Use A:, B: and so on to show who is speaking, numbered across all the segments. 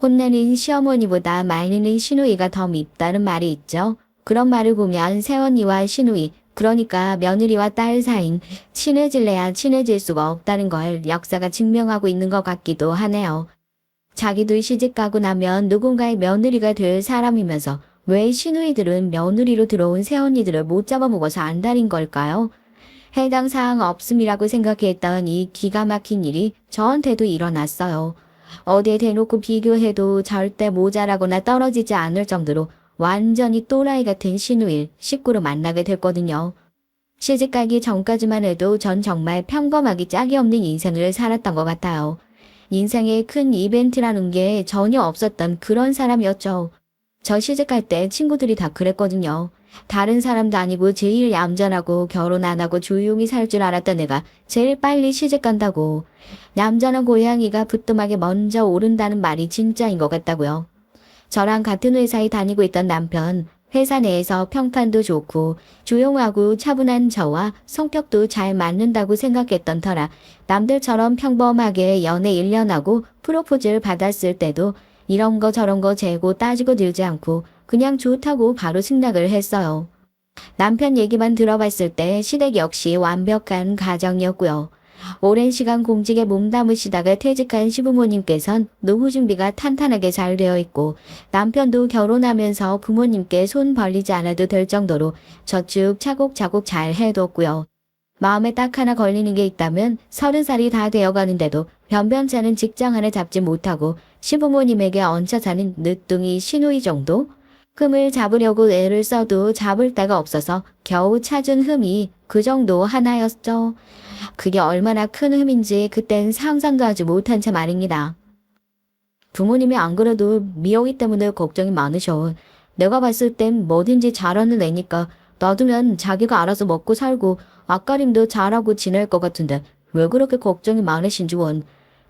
A: 혼내는 시어머니보다 말리는 시누이가 더 밉다는 말이 있죠. 그런 말을 보면 새언니와 시누이, 그러니까 며느리와 딸 사이인 친해질래야 친해질 수가 없다는 걸 역사가 증명하고 있는 것 같기도 하네요. 자기도 시집가고 나면 누군가의 며느리가 될 사람이면서 왜 시누이들은 며느리로 들어온 새언니들을 못 잡아먹어서 안달인 걸까요? 해당 사항 없음이라고 생각했던 이 기가 막힌 일이 저한테도 일어났어요. 어디에 대놓고 비교해도 절대 모자라거나 떨어지지 않을 정도로 완전히 또라이 같은 시누이, 식구로 만나게 됐거든요. 시집가기 전까지만 해도 전 정말 평범하기 짝이 없는 인생을 살았던 것 같아요. 인생에 큰 이벤트라는 게 전혀 없었던 그런 사람이었죠. 저 시집갈 때 친구들이 다 그랬거든요. 다른 사람도 아니고 제일 얌전하고 결혼 안 하고 조용히 살 줄 알았던 애가 제일 빨리 시집 간다고. 얌전한 고양이가 부뚜막에 먼저 오른다는 말이 진짜인 것 같다고요. 저랑 같은 회사에 다니고 있던 남편, 회사 내에서 평판도 좋고 조용하고 차분한 저와 성격도 잘 맞는다고 생각했던 터라 남들처럼 평범하게 연애 1년 하고 프로포즈를 받았을 때도 이런 거 저런 거 재고 따지고 들지 않고 그냥 좋다고 바로 승낙을 했어요. 남편 얘기만 들어봤을 때 시댁 역시 완벽한 가정이었고요. 오랜 시간 공직에 몸담으시다가 퇴직한 시부모님께선 노후 준비가 탄탄하게 잘 되어 있고 남편도 결혼하면서 부모님께 손 벌리지 않아도 될 정도로 저축 차곡차곡 잘 해뒀고요. 마음에 딱 하나 걸리는 게 있다면 30살이 다 되어가는데도 변변찮은 직장 하나 잡지 못하고 시부모님에게 얹혀 사는 늦둥이 시누이 정도? 흠을 잡으려고 애를 써도 잡을 데가 없어서 겨우 찾은 흠이 그 정도 하나였죠. 그게 얼마나 큰 흠인지 그땐 상상도 하지 못한 채 말입니다. 부모님이 안 그래도 미영이 때문에 걱정이 많으셔. 내가 봤을 땐 뭐든지 잘하는 애니까 놔두면 자기가 알아서 먹고 살고 앞가림도 잘하고 지낼 것 같은데 왜 그렇게 걱정이 많으신지 원.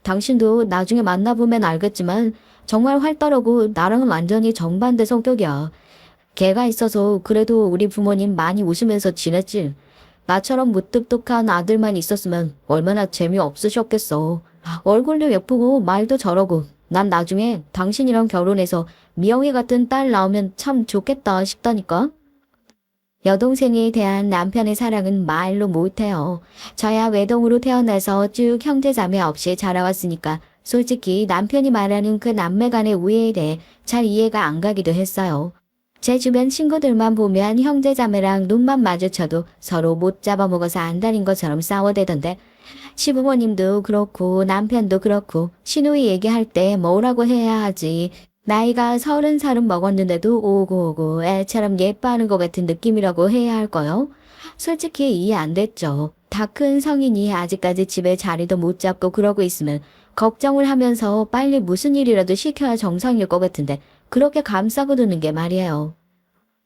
A: 당신도 나중에 만나보면 알겠지만 정말 활달하고 나랑은 완전히 정반대 성격이야. 걔가 있어서 그래도 우리 부모님 많이 웃으면서 지냈지. 나처럼 무뚝뚝한 아들만 있었으면 얼마나 재미없으셨겠어. 얼굴도 예쁘고 말도 저러고 난 나중에 당신이랑 결혼해서 미영이 같은 딸 나오면 참 좋겠다 싶다니까. 여동생에 대한 남편의 사랑은 말로 못해요. 저야 외동으로 태어나서 쭉 형제자매 없이 자라왔으니까 솔직히 남편이 말하는 그 남매 간의 우애에 대해 잘 이해가 안 가기도 했어요. 제 주변 친구들만 보면 형제자매랑 눈만 마주쳐도 서로 못 잡아먹어서 안달인 것처럼 싸워대던데 시부모님도 그렇고 남편도 그렇고 시누이 얘기할 때 뭐라고 해야 하지. 나이가 30살은 먹었는데도 오고오고 애처럼 예뻐하는 것 같은 느낌이라고 해야 할까요? 솔직히 이해 안 됐죠. 다 큰 성인이 아직까지 집에 자리도 못 잡고 그러고 있으면 걱정을 하면서 빨리 무슨 일이라도 시켜야 정상일 것 같은데 그렇게 감싸고 두는 게 말이에요.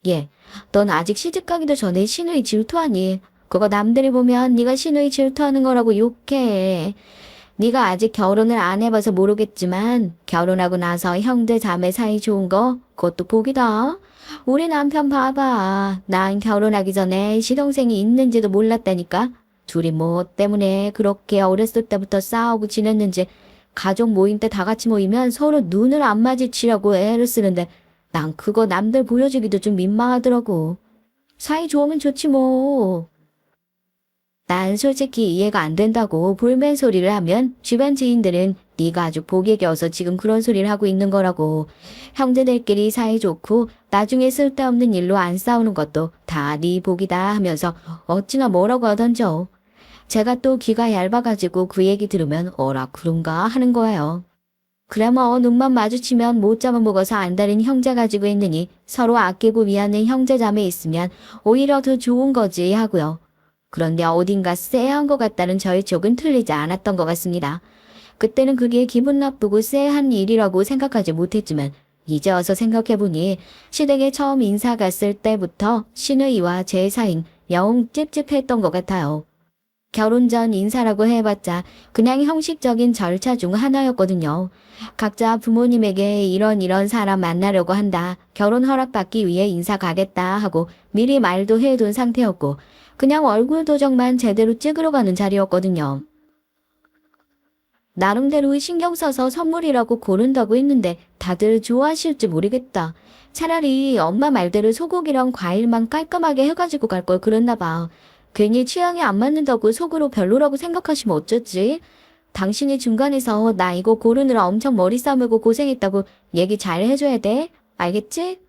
A: 예, 넌 아직 시집가기도 전에 시누이 질투하니? 그거 남들이 보면 네가 시누이 질투하는 거라고 욕해. 네가 아직 결혼을 안 해봐서 모르겠지만 결혼하고 나서 형제 자매 사이 좋은 거 그것도 복이다. 우리 남편 봐봐. 난 결혼하기 전에 시동생이 있는지도 몰랐다니까. 둘이 뭐 때문에 그렇게 어렸을 때부터 싸우고 지냈는지 가족 모임 때 다 같이 모이면 서로 눈을 안 마주치려고 애를 쓰는데 난 그거 남들 보여주기도 좀 민망하더라고. 사이 좋으면 좋지 뭐. 난 솔직히 이해가 안 된다고. 볼멘 소리를 하면 주변 지인들은 네가 아주 복에 겨워서 지금 그런 소리를 하고 있는 거라고. 형제들끼리 사이 좋고 나중에 쓸데없는 일로 안 싸우는 것도 다 네 복이다 하면서 어찌나 뭐라고 하던져. 제가 또 귀가 얇아가지고 그 얘기 들으면 어라 그런가 하는 거예요. 그래 뭐 눈만 마주치면 못 잡아먹어서 안달인 형제 가지고 있느니 서로 아끼고 위하는 형제자매 있으면 오히려 더 좋은 거지 하고요. 그런데 어딘가 쎄한 것 같다는 저의 촉은 틀리지 않았던 것 같습니다. 그때는 그게 기분 나쁘고 쎄한 일이라고 생각하지 못했지만 이제 와서 생각해보니 시댁에 처음 인사 갔을 때부터 시누이와 제 사이는 영 찝찝했던 것 같아요. 결혼 전 인사라고 해봤자 그냥 형식적인 절차 중 하나였거든요. 각자 부모님에게 이런 사람 만나려고 한다. 결혼 허락받기 위해 인사 가겠다 하고 미리 말도 해둔 상태였고 그냥 얼굴 도적만 제대로 찍으러 가는 자리였거든요. 나름대로 신경 써서 선물이라고 고른다고 했는데 다들 좋아하실지 모르겠다. 차라리 엄마 말대로 소고기랑 과일만 깔끔하게 해가지고 갈 걸 그랬나 봐. 괜히 취향이 안 맞는다고 속으로 별로라고 생각하시면 어쩌지? 당신이 중간에서 나 이거 고르느라 엄청 머리 싸매고 고생했다고 얘기 잘 해줘야 돼. 알겠지?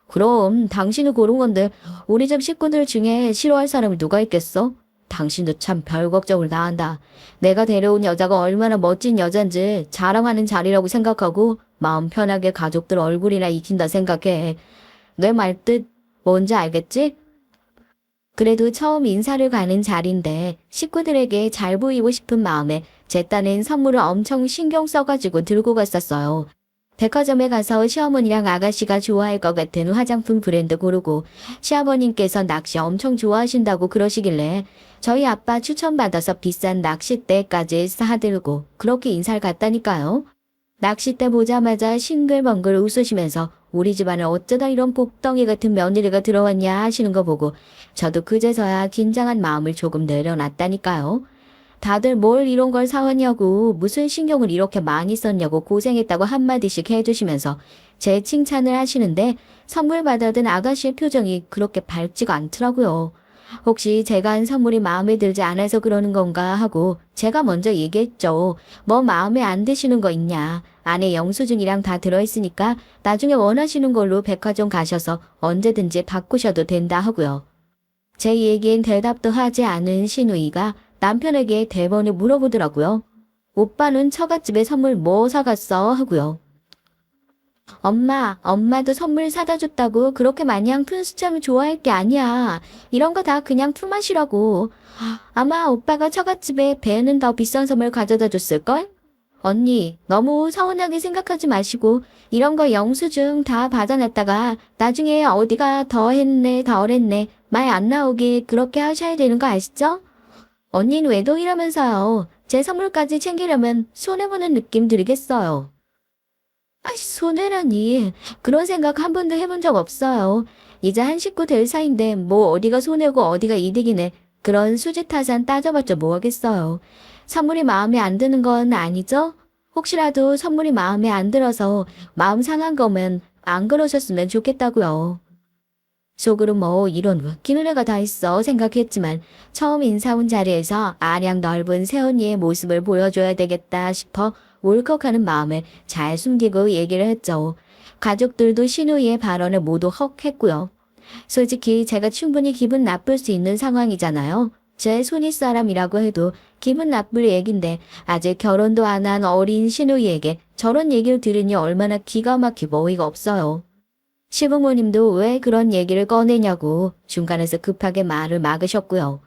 A: 그럼 당신이 고른 건데 우리 집 식구들 중에 싫어할 사람이 누가 있겠어? 당신도 참 별 걱정을 다 한다. 내가 데려온 여자가 얼마나 멋진 여잔지 자랑하는 자리라고 생각하고 마음 편하게 가족들 얼굴이나 익힌다 생각해. 내 말뜻 뭔지 알겠지? 그래도 처음 인사를 가는 자리인데 식구들에게 잘 보이고 싶은 마음에 제 딴엔 선물을 엄청 신경 써가지고 들고 갔었어요. 백화점에 가서 시어머니랑 아가씨가 좋아할 것 같은 화장품 브랜드 고르고 시아버님께서 낚시 엄청 좋아하신다고 그러시길래 저희 아빠 추천받아서 비싼 낚싯대까지 사들고 그렇게 인사를 갔다니까요. 낚싯대 보자마자 싱글벙글 웃으시면서 우리 집안에 어쩌다 이런 복덩이 같은 며느리가 들어왔냐 하시는 거 보고 저도 그제서야 긴장한 마음을 조금 내려놨다니까요. 다들 뭘 이런 걸 사왔냐고 무슨 신경을 이렇게 많이 썼냐고 고생했다고 한마디씩 해주시면서 제 칭찬을 하시는데 선물 받아든 아가씨의 표정이 그렇게 밝지가 않더라고요. 혹시 제가 한 선물이 마음에 들지 않아서 그러는 건가 하고 제가 먼저 얘기했죠. 뭐 마음에 안 드시는 거 있냐. 안에 영수증이랑 다 들어있으니까 나중에 원하시는 걸로 백화점 가셔서 언제든지 바꾸셔도 된다 하고요. 제 얘기엔 대답도 하지 않은 신우이가 남편에게 대번에 물어보더라고요. 오빠는 처갓집에 선물 뭐 사갔어? 하고요. 엄마도 선물 사다 줬다고 그렇게 마냥 큰 수첩을 좋아할 게 아니야. 이런 거 다 그냥 품앗이라고. 아마 오빠가 처갓집에 배는 더 비싼 선물 가져다 줬을걸? 언니, 너무 서운하게 생각하지 마시고 이런 거 영수증 다 받아놨다가 나중에 어디가 더 했네 덜 했네 말 안 나오게 그렇게 하셔야 되는 거 아시죠? 언니는 외동이라면서요. 제 선물까지 챙기려면 손해보는 느낌 들겠어요. 손해라니. 그런 생각 한 번도 해본 적 없어요. 이제 한 식구 될 사이인데 뭐 어디가 손해고 어디가 이득이네. 그런 수지타산 따져봤자 뭐 하겠어요. 선물이 마음에 안 드는 건 아니죠? 혹시라도 선물이 마음에 안 들어서 마음 상한 거면 안 그러셨으면 좋겠다고요. 속으로 뭐 이런 웃기는 애가 다 있어 생각했지만 처음 인사 온 자리에서 아량 넓은 새언니의 모습을 보여줘야 되겠다 싶어 울컥하는 마음을 잘 숨기고 얘기를 했죠. 가족들도 신우이의 발언을 모두 헉 했고요. 솔직히 제가 충분히 기분 나쁠 수 있는 상황이잖아요. 제 손윗사람이라고 해도 기분 나쁠 얘긴데 아직 결혼도 안 한 어린 신우이에게 저런 얘기를 들으니 얼마나 기가 막히고 어이가 없어요. 시부모님도 왜 그런 얘기를 꺼내냐고 중간에서 급하게 말을 막으셨고요.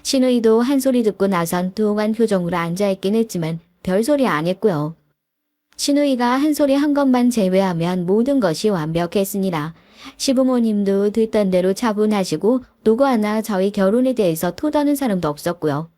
A: 신우이도 한 소리 듣고 나선 뚱한 표정으로 앉아있긴 했지만 별소리 안 했고요. 신우이가 한 소리 한 것만 제외하면 모든 것이 완벽했으니라. 시부모님도 듣던 대로 차분하시고 누구 하나 저희 결혼에 대해서 토다는 사람도 없었고요.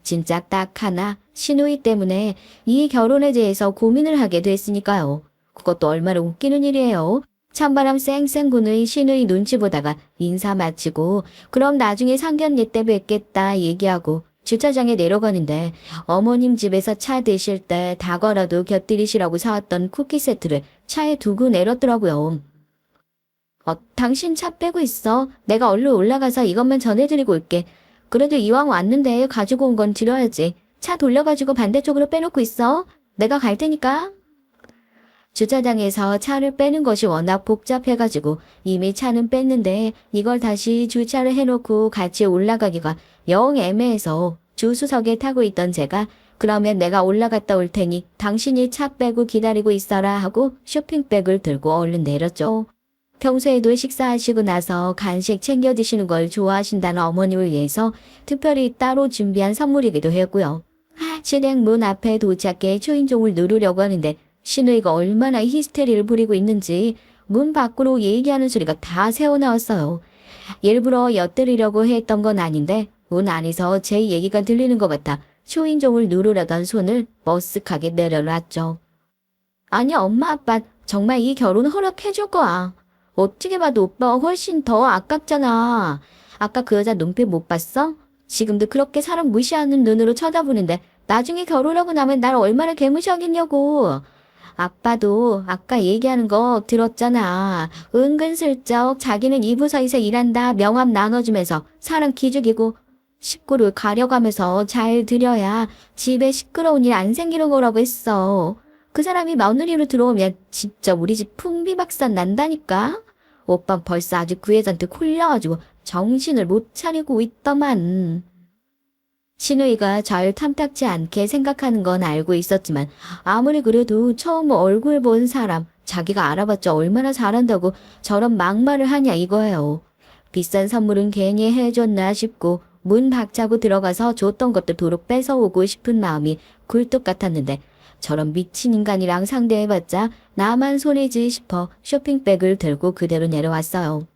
A: 진짜 딱 하나 신우이 때문에 이 결혼에 대해서 고민을 하게 됐으니까요. 그것도 얼마나 웃기는 일이에요. 찬바람 쌩쌩 부는 신우이 눈치 보다가 인사 마치고 그럼 나중에 상견례 때 뵙겠다 얘기하고 주차장에 내려가는데 어머님 집에서 차 드실 때 다거라도 곁들이시라고 사왔던 쿠키 세트를 차에 두고 내렸더라고요. 당신 차 빼고 있어. 내가 얼른 올라가서 이것만 전해드리고 올게. 그래도 이왕 왔는데 가지고 온 건 드려야지. 차 돌려가지고 반대쪽으로 빼놓고 있어. 내가 갈 테니까. 주차장에서 차를 빼는 것이 워낙 복잡해가지고 이미 차는 뺐는데 이걸 다시 주차를 해놓고 같이 올라가기가 영 애매해서 주수석에 타고 있던 제가 그러면 내가 올라갔다 올 테니 당신이 차 빼고 기다리고 있어라 하고 쇼핑백을 들고 얼른 내렸죠. 평소에도 식사하시고 나서 간식 챙겨 드시는 걸 좋아하신다는 어머님을 위해서 특별히 따로 준비한 선물이기도 했고요. 실행 문 앞에 도착해 초인종을 누르려고 하는데 신우이가 얼마나 히스테리를 부리고 있는지 문 밖으로 얘기하는 소리가 다 새어나왔어요. 일부러 엿들으려고 했던 건 아닌데 문 안에서 제 얘기가 들리는 것 같아 초인종을 누르려던 손을 머쓱하게 내려놨죠. 아니 엄마 아빠 정말 이 결혼 허락해줄 거야. 어떻게 봐도 오빠가 훨씬 더 아깝잖아. 아까 그 여자 눈빛 못 봤어? 지금도 그렇게 사람 무시하는 눈으로 쳐다보는데 나중에 결혼하고 나면 날 얼마나 개무시하겠냐고. 아빠도 아까 얘기하는 거 들었잖아. 은근슬쩍 자기는 이 부서에서 일한다 명함 나눠주면서 사람 기죽이고 식구를 가려가면서 잘 들여야 집에 시끄러운 일 안 생기는 거라고 했어. 그 사람이 며느리로 들어오면 진짜 우리 집 풍비박산 난다니까. 오빠 벌써 아주 그 여자한테 홀려가지고 정신을 못 차리고 있더만. 신우이가 절 탐탁지 않게 생각하는 건 알고 있었지만 아무리 그래도 처음 얼굴 본 사람 자기가 알아봤자 얼마나 잘한다고 저런 막말을 하냐 이거예요. 비싼 선물은 괜히 해줬나 싶고 문 박차고 들어가서 줬던 것도 도로 뺏어오고 싶은 마음이 굴뚝 같았는데 저런 미친 인간이랑 상대해봤자 나만 손해지 싶어 쇼핑백을 들고 그대로 내려왔어요.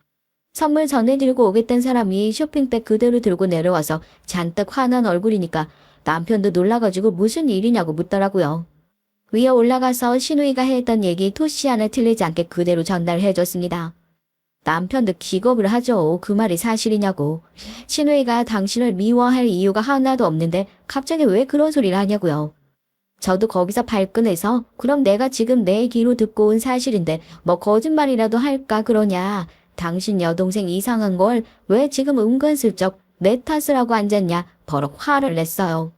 A: 선물 전해드리고 오겠다는 사람이 쇼핑백 그대로 들고 내려와서 잔뜩 화난 얼굴이니까 남편도 놀라가지고 무슨 일이냐고 묻더라고요. 위에 올라가서 신우이가 했던 얘기 토시 하나 틀리지 않게 그대로 전달해줬습니다. 남편도 기겁을 하죠. 그 말이 사실이냐고. 신우이가 당신을 미워할 이유가 하나도 없는데 갑자기 왜 그런 소리를 하냐고요. 저도 거기서 발끈해서 그럼 내가 지금 내 귀로 듣고 온 사실인데 뭐 거짓말이라도 할까 그러냐. 당신 여동생 이상한 걸 왜 지금 은근슬쩍 내 탓을 하고 앉았냐. 버럭 화를 냈어요.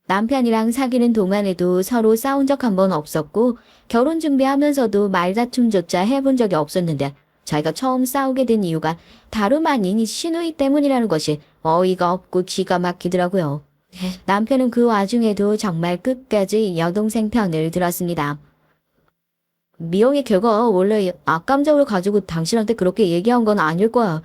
A: 남편이랑 사귀는 동안에도 서로 싸운 적 한 번 없었고 결혼 준비하면서도 말다툼조차 해본 적이 없었는데 자기가 처음 싸우게 된 이유가 다름 아닌 이 신우이 때문이라는 것이 어이가 없고 기가 막히더라고요. 남편은 그 와중에도 정말 끝까지 여동생 편을 들었습니다. 미영이 걔가 원래 악감정을 가지고 당신한테 그렇게 얘기한 건 아닐 거야.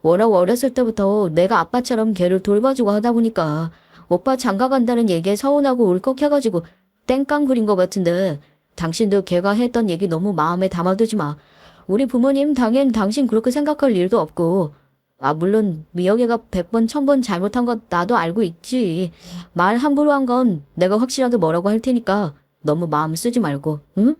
A: 워낙 어렸을 때부터 내가 아빠처럼 걔를 돌봐주고 하다 보니까 오빠 장가 간다는 얘기에 서운하고 울컥해가지고 땡깡 부린 것 같은데 당신도 걔가 했던 얘기 너무 마음에 담아두지 마. 우리 부모님 당연 당신 그렇게 생각할 일도 없고 물론 미영이가 100번 1000번 잘못한 건 나도 알고 있지. 말 함부로 한 건 내가 확실하게 뭐라고 할 테니까 너무 마음 쓰지 말고, 응?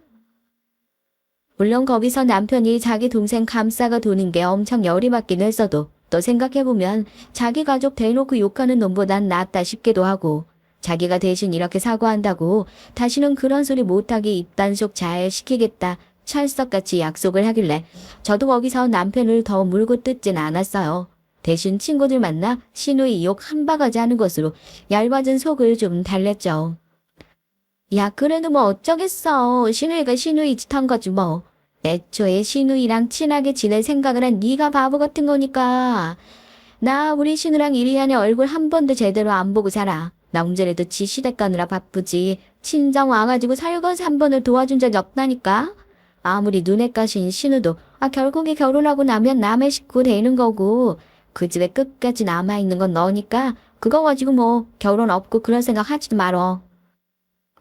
A: 물론 거기서 남편이 자기 동생 감싸가 도는 게 엄청 열이 받긴 했어도 또 생각해보면 자기 가족 대놓고 욕하는 놈보단 낫다 싶기도 하고 자기가 대신 이렇게 사과한다고 다시는 그런 소리 못하게 입단속 잘 시키겠다 찰떡같이 약속을 하길래 저도 거기서 남편을 더 물고 뜯진 않았어요. 대신 친구들 만나 신우이 욕 한 바가지 하는 것으로 얇아진 속을 좀 달랬죠. 야 그래도 뭐 어쩌겠어. 신우이가 신우이 짓 한 거지 뭐. 애초에 신우이랑 친하게 지낼 생각을 한 네가 바보 같은 거니까. 나 우리 신우랑 1년 안에 얼굴 한 번도 제대로 안 보고 살아. 나 운전해도 지 시댁 가느라 바쁘지. 친정 와가지고 설거지 한 번을 도와준 적이 없다니까. 아무리 눈에 까신 신우도 결국에 결혼하고 나면 남의 식구 되는 거고 그 집에 끝까지 남아있는 건 너니까 그거 가지고 뭐 결혼 없고 그런 생각 하지도 말어.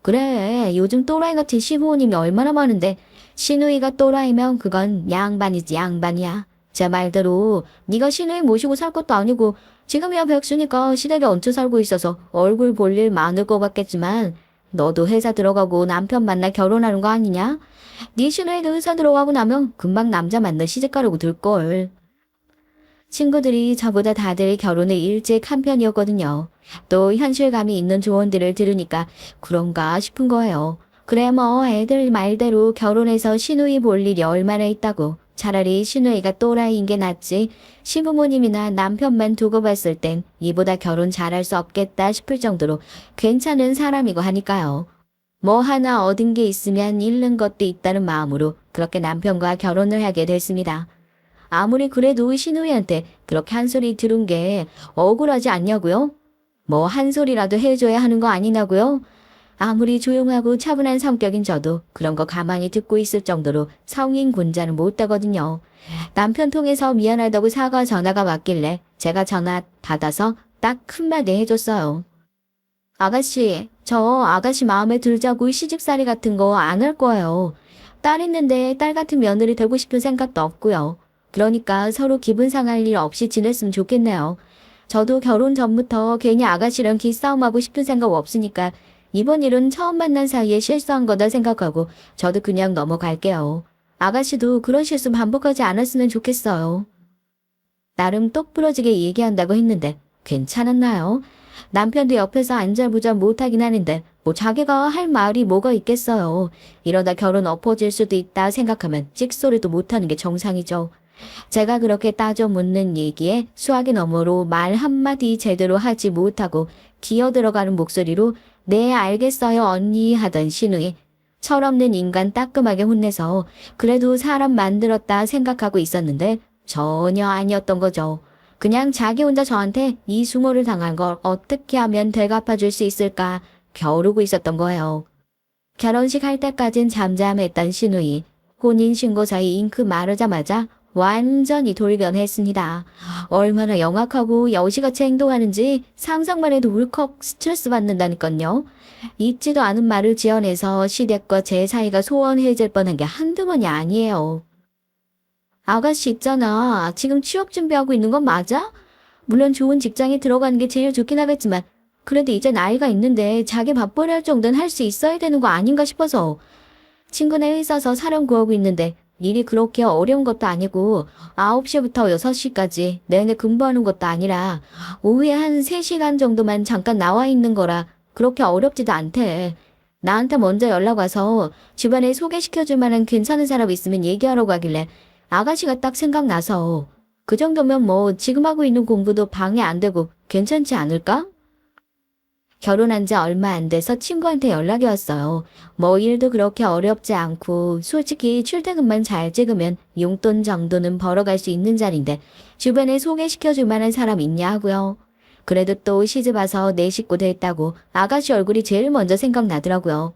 A: 그래 요즘 또라이 같은 시부모님이 얼마나 많은데 신우이가 또라이면 그건 양반이지 양반이야. 제 말대로 네가 신우이 모시고 살 것도 아니고 지금이야 백수니까 시댁에 얹혀 살고 있어서 얼굴 볼 일 많을 것 같겠지만 너도 회사 들어가고 남편 만나 결혼하는 거 아니냐? 네 신우이도 회사 들어가고 나면 금방 남자 만나 시집가려고 들걸. 친구들이 저보다 다들 결혼을 일찍 한 편이었거든요. 또 현실감이 있는 조언들을 들으니까 그런가 싶은 거예요. 그래 뭐 애들 말대로 결혼해서 신우이 볼 일이 얼마나 있다고. 차라리 신우이가 또라이인 게 낫지. 시부모님이나 남편만 두고 봤을 땐 이보다 결혼 잘할 수 없겠다 싶을 정도로 괜찮은 사람이고 하니까요. 뭐 하나 얻은 게 있으면 잃는 것도 있다는 마음으로 그렇게 남편과 결혼을 하게 됐습니다. 아무리 그래도 신우이한테 그렇게 한 소리 들은 게 억울하지 않냐고요? 뭐 한 소리라도 해줘야 하는 거 아니냐고요? 아무리 조용하고 차분한 성격인 저도 그런 거 가만히 듣고 있을 정도로 성인 군자는 못 되거든요. 남편 통해서 미안하다고 사과 전화가 왔길래 제가 전화 받아서 딱 한마디 해줬어요. 아가씨, 저 아가씨 마음에 들자고 시집살이 같은 거 안 할 거예요. 딸 있는데 딸 같은 며느리 되고 싶은 생각도 없고요. 그러니까 서로 기분 상할 일 없이 지냈으면 좋겠네요. 저도 결혼 전부터 괜히 아가씨랑 기싸움하고 싶은 생각 없으니까 이번 일은 처음 만난 사이에 실수한 거다 생각하고 저도 그냥 넘어갈게요. 아가씨도 그런 실수 반복하지 않았으면 좋겠어요. 나름 똑부러지게 얘기한다고 했는데 괜찮았나요? 남편도 옆에서 안절부절 못하긴 하는데 뭐 자기가 할 말이 뭐가 있겠어요. 이러다 결혼 엎어질 수도 있다 생각하면 찍소리도 못하는 게 정상이죠. 제가 그렇게 따져 묻는 얘기에 수화기 너머로 말 한마디 제대로 하지 못하고 기어 들어가는 목소리로 네 알겠어요 언니 하던 신우이. 철없는 인간 따끔하게 혼내서 그래도 사람 만들었다 생각하고 있었는데 전혀 아니었던 거죠. 그냥 자기 혼자 저한테 이 수모를 당한 걸 어떻게 하면 되갚아줄 수 있을까 겨루고 있었던 거예요. 결혼식 할 때까진 잠잠했던 신우이. 혼인신고서에 잉크 마르자마자 완전히 돌변했습니다. 얼마나 영악하고 여우시같이 행동하는지 상상만 해도 울컥 스트레스 받는다니깐요. 있지도 않은 말을 지어내서 시댁과 제 사이가 소원해질 뻔한 게 한두 번이 아니에요. 아가씨 있잖아. 지금 취업 준비하고 있는 건 맞아? 물론 좋은 직장에 들어가는 게 제일 좋긴 하겠지만 그래도 이제 나이가 있는데 자기 밥벌이 할 정도는 할 수 있어야 되는 거 아닌가 싶어서. 친구네 회사서 사람 구하고 있는데 일이 그렇게 어려운 것도 아니고 9시부터 6시까지 내내 근무하는 것도 아니라 오후에 한 3시간 정도만 잠깐 나와 있는 거라 그렇게 어렵지도 않대. 나한테 먼저 연락 와서 주변에 소개시켜줄 만한 괜찮은 사람 있으면 얘기하라고 하길래 아가씨가 딱 생각나서 그 정도면 뭐 지금 하고 있는 공부도 방해 안 되고 괜찮지 않을까? 결혼한 지 얼마 안 돼서 친구한테 연락이 왔어요. 뭐 일도 그렇게 어렵지 않고 솔직히 출퇴근만 잘 찍으면 용돈 정도는 벌어갈 수 있는 자리인데 주변에 소개시켜줄 만한 사람 있냐 하고요. 그래도 또 시집 와서 내 식구 됐다고 아가씨 얼굴이 제일 먼저 생각나더라고요.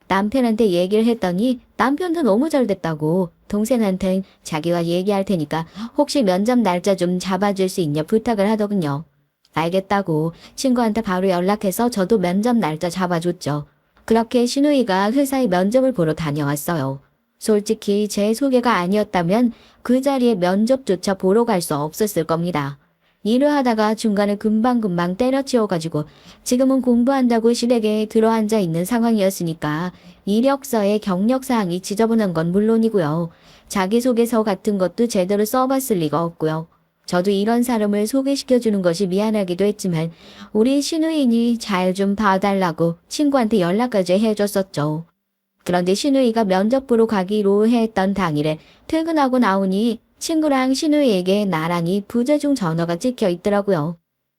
A: 남편한테 얘기를 했더니 남편도 너무 잘 됐다고 동생한텐 자기가 얘기할 테니까 혹시 면접 날짜 좀 잡아줄 수 있냐 부탁을 하더군요. 알겠다고 친구한테 바로 연락해서 저도 면접 날짜 잡아줬죠. 그렇게 신우이가 회사에 면접을 보러 다녀왔어요. 솔직히 제 소개가 아니었다면 그 자리에 면접조차 보러 갈 수 없었을 겁니다. 일을 하다가 중간에 금방금방 때려치워가지고 지금은 공부한다고 시댁에 들어앉아 있는 상황이었으니까 이력서에 경력사항이 지저분한 건 물론이고요. 자기소개서 같은 것도 제대로 써봤을 리가 없고요. 저도 이런 사람을 소개시켜주는 것이 미안하기도 했지만 우리 신우인이 잘 좀 봐달라고 친구한테 연락까지 해줬었죠. 그런데 신우이가 면접 보러 가기로 했던 당일에 퇴근하고 나오니 친구랑 신우이에게 나란히 부재중 전화가 찍혀 있더라고요.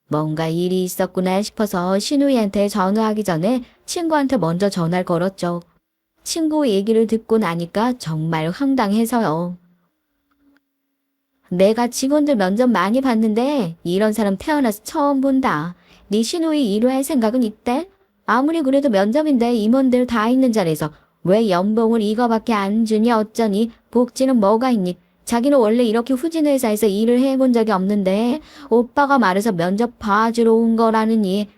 A: 뭔가 일이 있었구나 싶어서 신우이한테 전화하기 전에 친구한테 먼저 전화를 걸었죠. 친구 얘기를 듣고 나니까 정말 황당해서요. 내가 직원들 면접 많이 봤는데 이런 사람 태어나서 처음 본다. 네 신우이 일할 생각은 있대? 아무리 그래도 면접인데 임원들 다 있는 자리에서 왜 연봉을 이거밖에 안 주니 어쩌니 복지는 뭐가 있니? 자기는 원래 이렇게 후진 회사에서 일을 해본 적이 없는데 오빠가 말해서 면접 봐주러 온 거라느니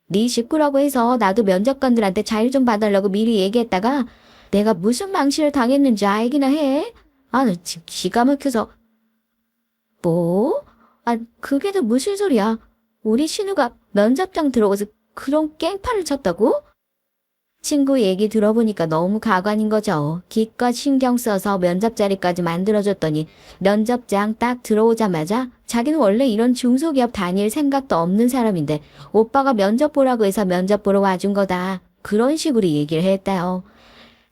A: 네 식구라고 해서 나도 면접관들한테 잘 좀 봐달라고 미리 얘기했다가 내가 무슨 망신을 당했는지 알기나 해? 아, 나 지금 기가 막혀서. 뭐? 아, 그게 또 무슨 소리야? 우리 신우가 면접장 들어가서 그런 깽판을 쳤다고? 친구 얘기 들어보니까 너무 가관인 거죠. 기껏 신경 써서 면접 자리까지 만들어줬더니 면접장 딱 들어오자마자 자기는 원래 이런 중소기업 다닐 생각도 없는 사람인데 오빠가 면접 보라고 해서 면접 보러 와준 거다. 그런 식으로 얘기를 했다요.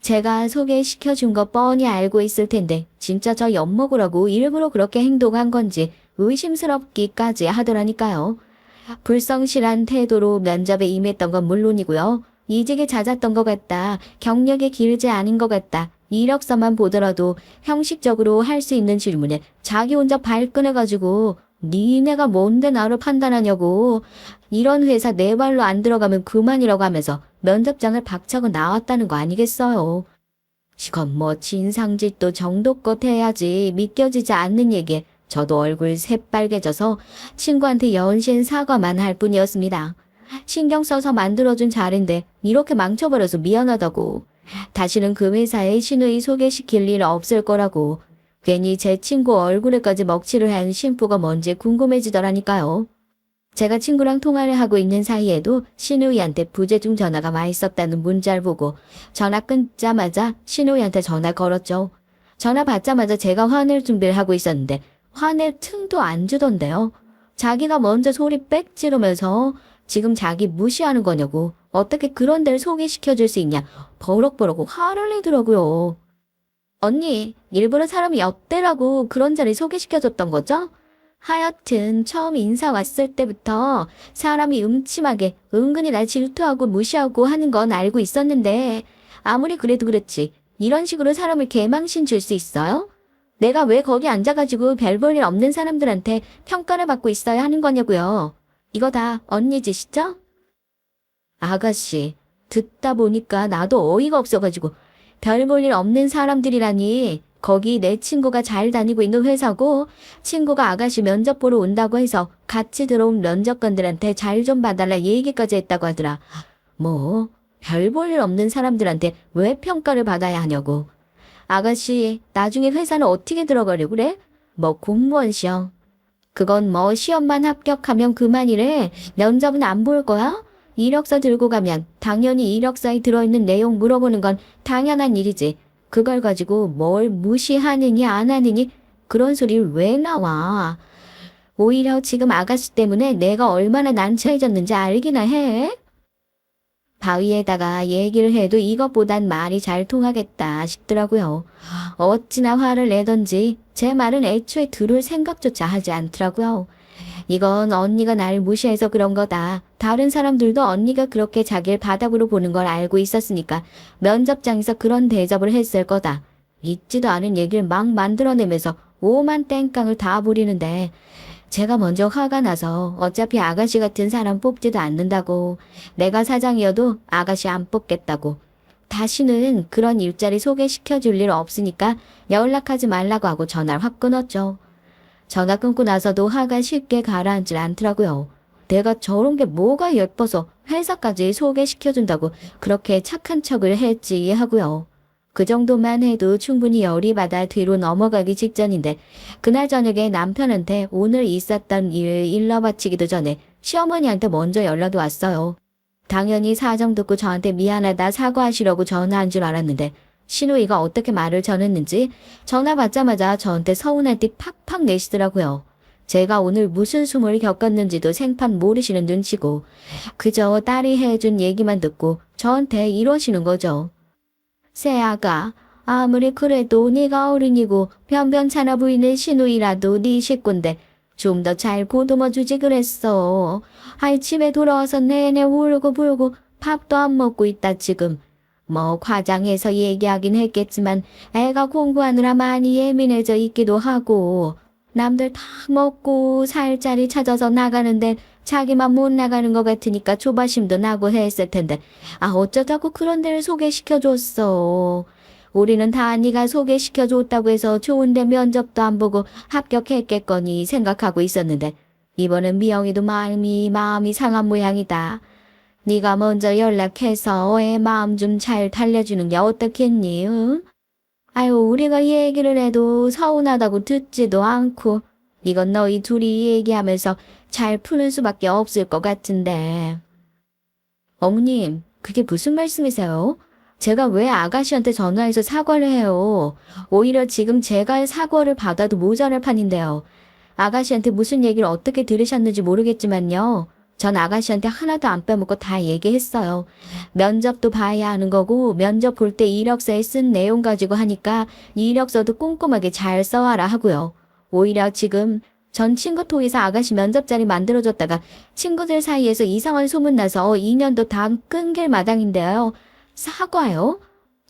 A: 제가 소개시켜준 거 뻔히 알고 있을 텐데 진짜 저 엿먹으라고 일부러 그렇게 행동한 건지 의심스럽기까지 하더라니까요. 불성실한 태도로 면접에 임했던 건 물론이고요. 이직이 잦았던 것 같다. 경력이 길지 않은 것 같다. 이력서만 보더라도 형식적으로 할 수 있는 질문에 자기 혼자 발끈해가지고 니네가 뭔데 나를 판단하냐고. 이런 회사 내 발로 안 들어가면 그만이라고 하면서 면접장을 박차고 나왔다는 거 아니겠어요. 이건 뭐 진상짓도 정도껏 해야지 믿겨지지 않는 얘기에 저도 얼굴 새빨개져서 친구한테 연신 사과만 할 뿐이었습니다. 신경 써서 만들어준 자리인데 이렇게 망쳐버려서 미안하다고. 다시는 그 회사에 신우이 소개시킬 일 없을 거라고. 괜히 제 친구 얼굴에까지 먹칠을 한 심부가 뭔지 궁금해지더라니까요. 제가 친구랑 통화를 하고 있는 사이에도 신우이한테 부재중 전화가 와 있었다는 문자를 보고 전화 끊자마자 신우이한테 전화 걸었죠. 전화 받자마자 제가 화낼 준비를 하고 있었는데 화낼 틈도 안 주던데요. 자기가 먼저 소리 빽 지르면서 지금 자기 무시하는 거냐고. 어떻게 그런 데를 소개시켜줄 수 있냐. 버럭버럭 화를 내더라고요. 언니, 일부러 사람이 엿대라고 그런 자리 소개시켜줬던 거죠? 하여튼 처음 인사 왔을 때부터 사람이 음침하게 은근히 날 질투하고 무시하고 하는 건 알고 있었는데 아무리 그래도 그렇지 이런 식으로 사람을 개망신 줄 수 있어요? 내가 왜 거기 앉아가지고 별 볼 일 없는 사람들한테 평가를 받고 있어야 하는 거냐고요. 이거 다 언니 짓이죠? 아가씨, 듣다 보니까 나도 어이가 없어가지고 별 볼 일 없는 사람들이라니 거기 내 친구가 잘 다니고 있는 회사고 친구가 아가씨 면접 보러 온다고 해서 같이 들어온 면접관들한테 잘 좀 봐달라 얘기까지 했다고 하더라. 뭐, 별 볼 일 없는 사람들한테 왜 평가를 받아야 하냐고. 아가씨, 나중에 회사는 어떻게 들어가려고 그래? 뭐 공무원 시험. 그건 뭐 시험만 합격하면 그만이래. 면접은 안 볼 거야? 이력서 들고 가면 당연히 이력서에 들어있는 내용 물어보는 건 당연한 일이지. 그걸 가지고 뭘 무시하느니 안 하느니 그런 소리 왜 나와. 오히려 지금 아가씨 때문에 내가 얼마나 난처해졌는지 알기나 해. 바위에다가 얘기를 해도 이것보단 말이 잘 통하겠다 싶더라고요. 어찌나 화를 내던지 제 말은 애초에 들을 생각조차 하지 않더라고요. 이건 언니가 날 무시해서 그런 거다. 다른 사람들도 언니가 그렇게 자기를 바닥으로 보는 걸 알고 있었으니까 면접장에서 그런 대접을 했을 거다. 있지도 않은 얘기를 막 만들어내면서 오만 땡깡을 다 부리는데 제가 먼저 화가 나서 어차피 아가씨 같은 사람 뽑지도 않는다고. 내가 사장이어도 아가씨 안 뽑겠다고. 다시는 그런 일자리 소개시켜줄 일 없으니까 연락하지 말라고 하고 전화를 확 끊었죠. 전화 끊고 나서도 화가 쉽게 가라앉질 않더라고요. 내가 저런 게 뭐가 예뻐서 회사까지 소개시켜준다고 그렇게 착한 척을 했지 하고요. 그 정도만 해도 충분히 열이 받아 뒤로 넘어가기 직전인데 그날 저녁에 남편한테 오늘 있었던 일 일러 바치기도 전에 시어머니한테 먼저 연락이 왔어요. 당연히 사정 듣고 저한테 미안하다 사과하시려고 전화한 줄 알았는데 시누이가 어떻게 말을 전했는지 전화 받자마자 저한테 서운할 티 팍팍 내시더라고요. 제가 오늘 무슨 수모를 겪었는지도 생판 모르시는 눈치고 그저 딸이 해준 얘기만 듣고 저한테 이러시는 거죠. 새아가 아무리 그래도 네가 어른이고 변변찮아 보이는 시누이라도 네 식구인데 좀 더 잘 보듬어 주지 그랬어. 아이 집에 돌아와서 내내 울고 불고 밥도 안 먹고 있다 지금. 뭐 과장해서 얘기하긴 했겠지만 애가 공부하느라 많이 예민해져 있기도 하고 남들 다 먹고 살 자리 찾아서 나가는데 자기만 못 나가는 것 같으니까 조바심도 나고 했을 텐데 어쩌다고 그런 데를 소개시켜줬어. 우리는 다 네가 소개시켜줬다고 해서 좋은데 면접도 안 보고 합격했겠거니 생각하고 있었는데 이번엔 미영이도 마음이 상한 모양이다. 네가 먼저 연락해서 애 마음 좀 잘 달래주는 게 어떻겠니? 응? 아유 우리가 얘기를 해도 서운하다고 듣지도 않고 이건 너희 둘이 얘기하면서 잘 푸는 수밖에 없을 것 같은데. 어머님, 그게 무슨 말씀이세요? 제가 왜 아가씨한테 전화해서 사과를 해요? 오히려 지금 제가 사과를 받아도 모자랄 판인데요. 아가씨한테 무슨 얘기를 어떻게 들으셨는지 모르겠지만요. 전 아가씨한테 하나도 안 빼먹고 다 얘기했어요. 면접도 봐야 하는 거고 면접 볼 때 이력서에 쓴 내용 가지고 하니까 이력서도 꼼꼼하게 잘 써와라 하고요. 오히려 지금 전 친구 통해서 아가씨 면접 자리 만들어줬다가 친구들 사이에서 이상한 소문나서 2년도 다 끊길 마당인데요. 사과요?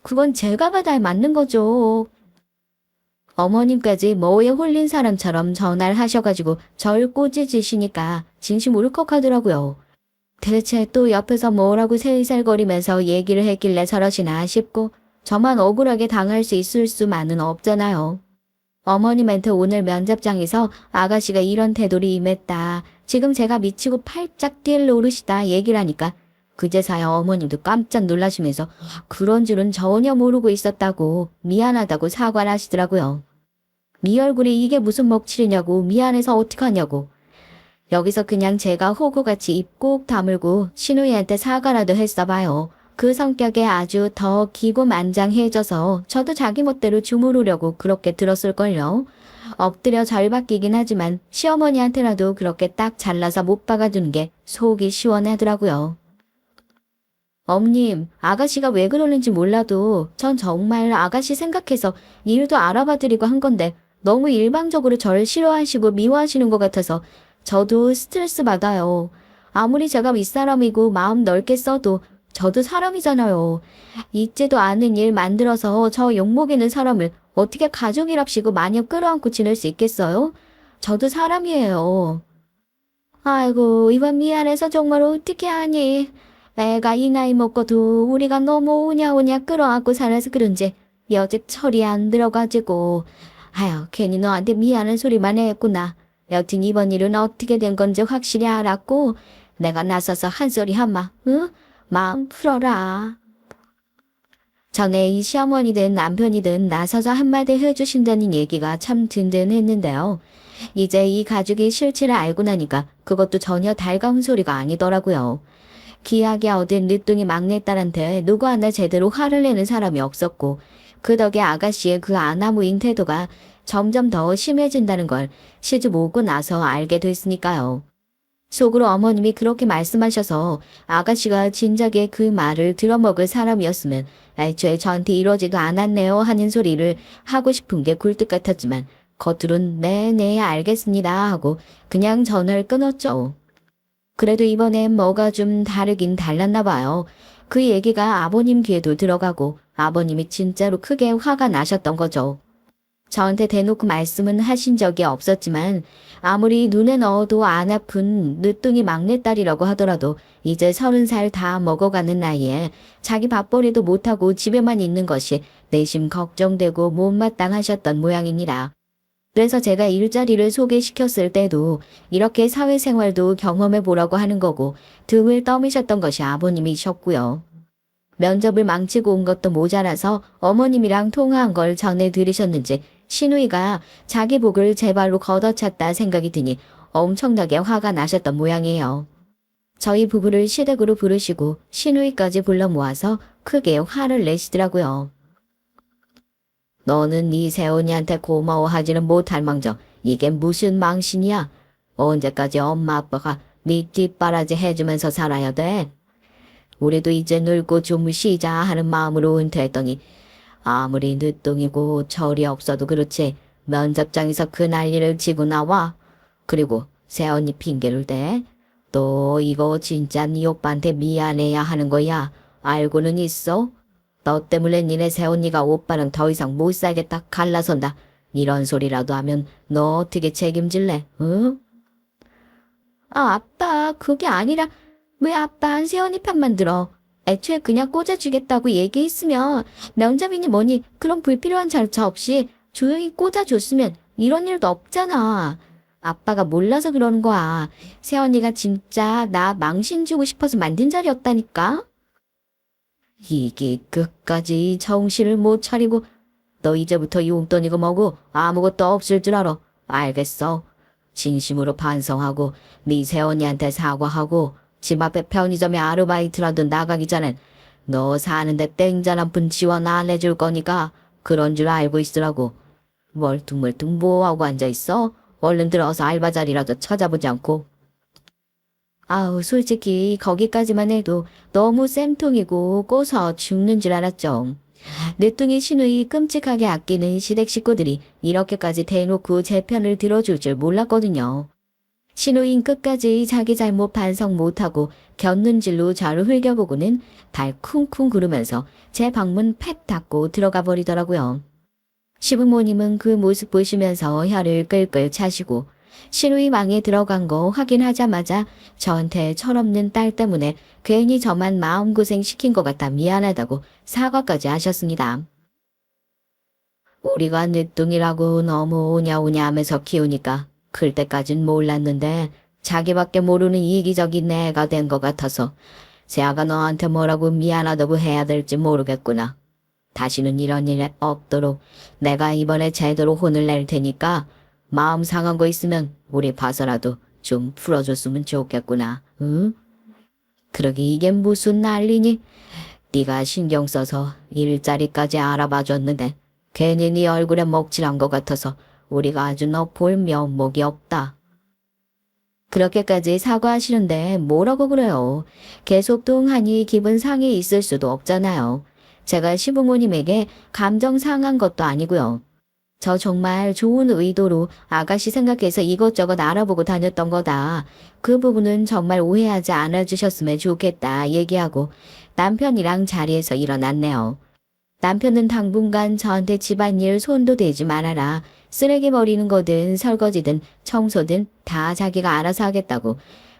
A: 그건 제가 받아야 맞는 거죠. 어머님까지 뭐에 홀린 사람처럼 전화를 하셔가지고 절 꼬지지시니까 진심 울컥하더라고요. 대체 또 옆에서 뭐라고 살살거리면서 얘기를 했길래 저러시나 싶고 저만 억울하게 당할 수 있을 수만은 없잖아요. 어머님한테 오늘 면접장에서 아가씨가 이런 태도를 임했다. 지금 제가 미치고 팔짝 뛸 노릇이다 얘기를 하니까 그제서야 어머님도 깜짝 놀라시면서 그런 줄은 전혀 모르고 있었다고 미안하다고 사과를 하시더라고요. 네 얼굴에 이게 무슨 먹칠이냐고 미안해서 어떡하냐고. 여기서 그냥 제가 호구같이 입 꼭 다물고 신우이한테 사과라도 했어봐요. 그 성격에 아주 더 기고만장해져서 저도 자기 멋대로 주무르려고 그렇게 들었을걸요. 엎드려 절 받기긴 하지만 시어머니한테라도 그렇게 딱 잘라서 못 박아주는 게 속이 시원하더라고요. 어머님, 아가씨가 왜 그러는지 몰라도 전 정말 아가씨 생각해서 일도 알아봐드리고 한 건데 너무 일방적으로 절 싫어하시고 미워하시는 것 같아서 저도 스트레스 받아요. 아무리 제가 윗사람이고 마음 넓게 써도 저도 사람이잖아요. 있지도 않은 일 만들어서 저 욕먹이는 사람을 어떻게 가족이랍시고 마냥 끌어안고 지낼 수 있겠어요? 저도 사람이에요. 아이고, 이번 미안해서 정말 어떻게 하니? 애가 이 나이 먹고도 우리가 너무 오냐오냐 끌어안고 살아서 그런지 여직 철이 안 들어가지고 아유 괜히 너한테 미안한 소리만 했구나. 여튼 이번 일은 어떻게 된 건지 확실히 알았고 내가 나서서 한 소리 하마. 응? 마음 풀어라. 전에 이 시어머니든 남편이든 나서서 한마디 해주신다는 얘기가 참 든든했는데요. 이제 이 가족이 실체를 알고 나니까 그것도 전혀 달가운 소리가 아니더라고요. 귀하게 얻은 늦둥이 막내딸한테 누구 하나 제대로 화를 내는 사람이 없었고 그 덕에 아가씨의 그 아나무인 태도가 점점 더 심해진다는 걸 시집 오고 나서 알게 됐으니까요. 속으로 어머님이 그렇게 말씀하셔서 아가씨가 진작에 그 말을 들어먹을 사람이었으면 애초에 저한테 이러지도 않았네요 하는 소리를 하고 싶은 게 굴뚝 같았지만 겉으론 네네 알겠습니다 하고 그냥 전화를 끊었죠. 그래도 이번엔 뭐가 좀 다르긴 달랐나 봐요. 그 얘기가 아버님 귀에도 들어가고 아버님이 진짜로 크게 화가 나셨던 거죠. 저한테 대놓고 말씀은 하신 적이 없었지만 아무리 눈에 넣어도 안 아픈 늦둥이 막내딸이라고 하더라도 이제 30살 다 먹어가는 나이에 자기 밥벌이도 못하고 집에만 있는 것이 내심 걱정되고 못마땅하셨던 모양이니라. 그래서 제가 일자리를 소개시켰을 때도 이렇게 사회생활도 경험해 보라고 하는 거고 등을 떠미셨던 것이 아버님이셨고요. 면접을 망치고 온 것도 모자라서 어머님이랑 통화한 걸 전해 들으셨는지 시누이가 자기 복을 제 발로 걷어찼다 생각이 드니 엄청나게 화가 나셨던 모양이에요. 저희 부부를 시댁으로 부르시고 시누이까지 불러 모아서 크게 화를 내시더라고요. 너는 네 새언니한테 고마워하지는 못할 망정 이게 무슨 망신이야? 언제까지 엄마 아빠가 네 뒷바라지 해주면서 살아야 돼? 우리도 이제 늙고 좀 쉬자 하는 마음으로 은퇴했더니 아무리 늦둥이고 철이 없어도 그렇지 면접장에서 그 난리를 치고 나와. 그리고 새언니 핑계를 대. 또 이거 진짜 네 오빠한테 미안해야 하는 거야. 알고는 있어? 너 때문에 니네 새언니가 오빠랑 더 이상 못 살겠다 갈라선다. 이런 소리라도 하면 너 어떻게 책임질래? 응? 아 아빠 그게 아니라 왜 아빠 새언니 편만 들어? 애초에 그냥 꽂아주겠다고 얘기했으면 면접이니 뭐니 그런 불필요한 절차 없이 조용히 꽂아줬으면 이런 일도 없잖아. 아빠가 몰라서 그러는 거야. 새언니가 진짜 나 망신 주고 싶어서 만든 자리였다니까. 이게 끝까지 정신을 못 차리고 너 이제부터 용돈이고 뭐고 아무것도 없을 줄 알아. 알겠어. 진심으로 반성하고 네 새언니한테 사과하고 집 앞에 편의점에 아르바이트라도 나가기 전엔 너 사는데 땡잔 한 푼 지원 안 해줄 거니까 그런 줄 알고 있으라고. 멀뚱멀뚱 뭐하고 앉아있어? 얼른 들어서 알바 자리라도 찾아보지 않고. 아우 솔직히 거기까지만 해도 너무 쌤통이고 꼬서 죽는 줄 알았죠. 늦둥이 시누이 끔찍하게 아끼는 시댁 식구들이 이렇게까지 대놓고 제 편을 들어줄 줄 몰랐거든요. 시누이인 끝까지 자기 잘못 반성 못하고 곁눈질로 저를 흘겨보고는 달 쿵쿵 구르면서 제 방문 팻 닫고 들어가 버리더라고요. 시부모님은 그 모습 보시면서 혀를 끌끌 차시고 시누이 방에 들어간 거 확인하자마자 저한테 철없는 딸 때문에 괜히 저만 마음고생 시킨 것 같아 미안하다고 사과까지 하셨습니다. 우리가 늦둥이라고 너무 오냐오냐 하면서 키우니까 클 때까진 몰랐는데 자기밖에 모르는 이기적인 애가 된 것 같아서 새아가 너한테 뭐라고 미안하다고 해야 될지 모르겠구나. 다시는 이런 일 없도록 내가 이번에 제대로 혼을 낼 테니까 마음 상한 거 있으면 우리 봐서라도 좀 풀어줬으면 좋겠구나. 응? 그러기 이게 무슨 난리니? 네가 신경 써서 일자리까지 알아봐줬는데 괜히 네 얼굴에 먹칠한 것 같아서 우리가 아주 너 볼 면목이 없다. 그렇게까지 사과하시는데 뭐라고 그래요. 계속 동하니 기분 상해 있을 수도 없잖아요. 제가 시부모님에게 감정 상한 것도 아니고요. 저 정말 좋은 의도로 아가씨 생각해서 이것저것 알아보고 다녔던 거다. 그 부분은 정말 오해하지 않아 주셨으면 좋겠다 얘기하고 남편이랑 자리에서 일어났네요. 남편은 당분간 저한테 집안일 손도 대지 말아라. 쓰레기 버리는 거든 설거지든 청소든 다 자기가 알아서 하겠다고.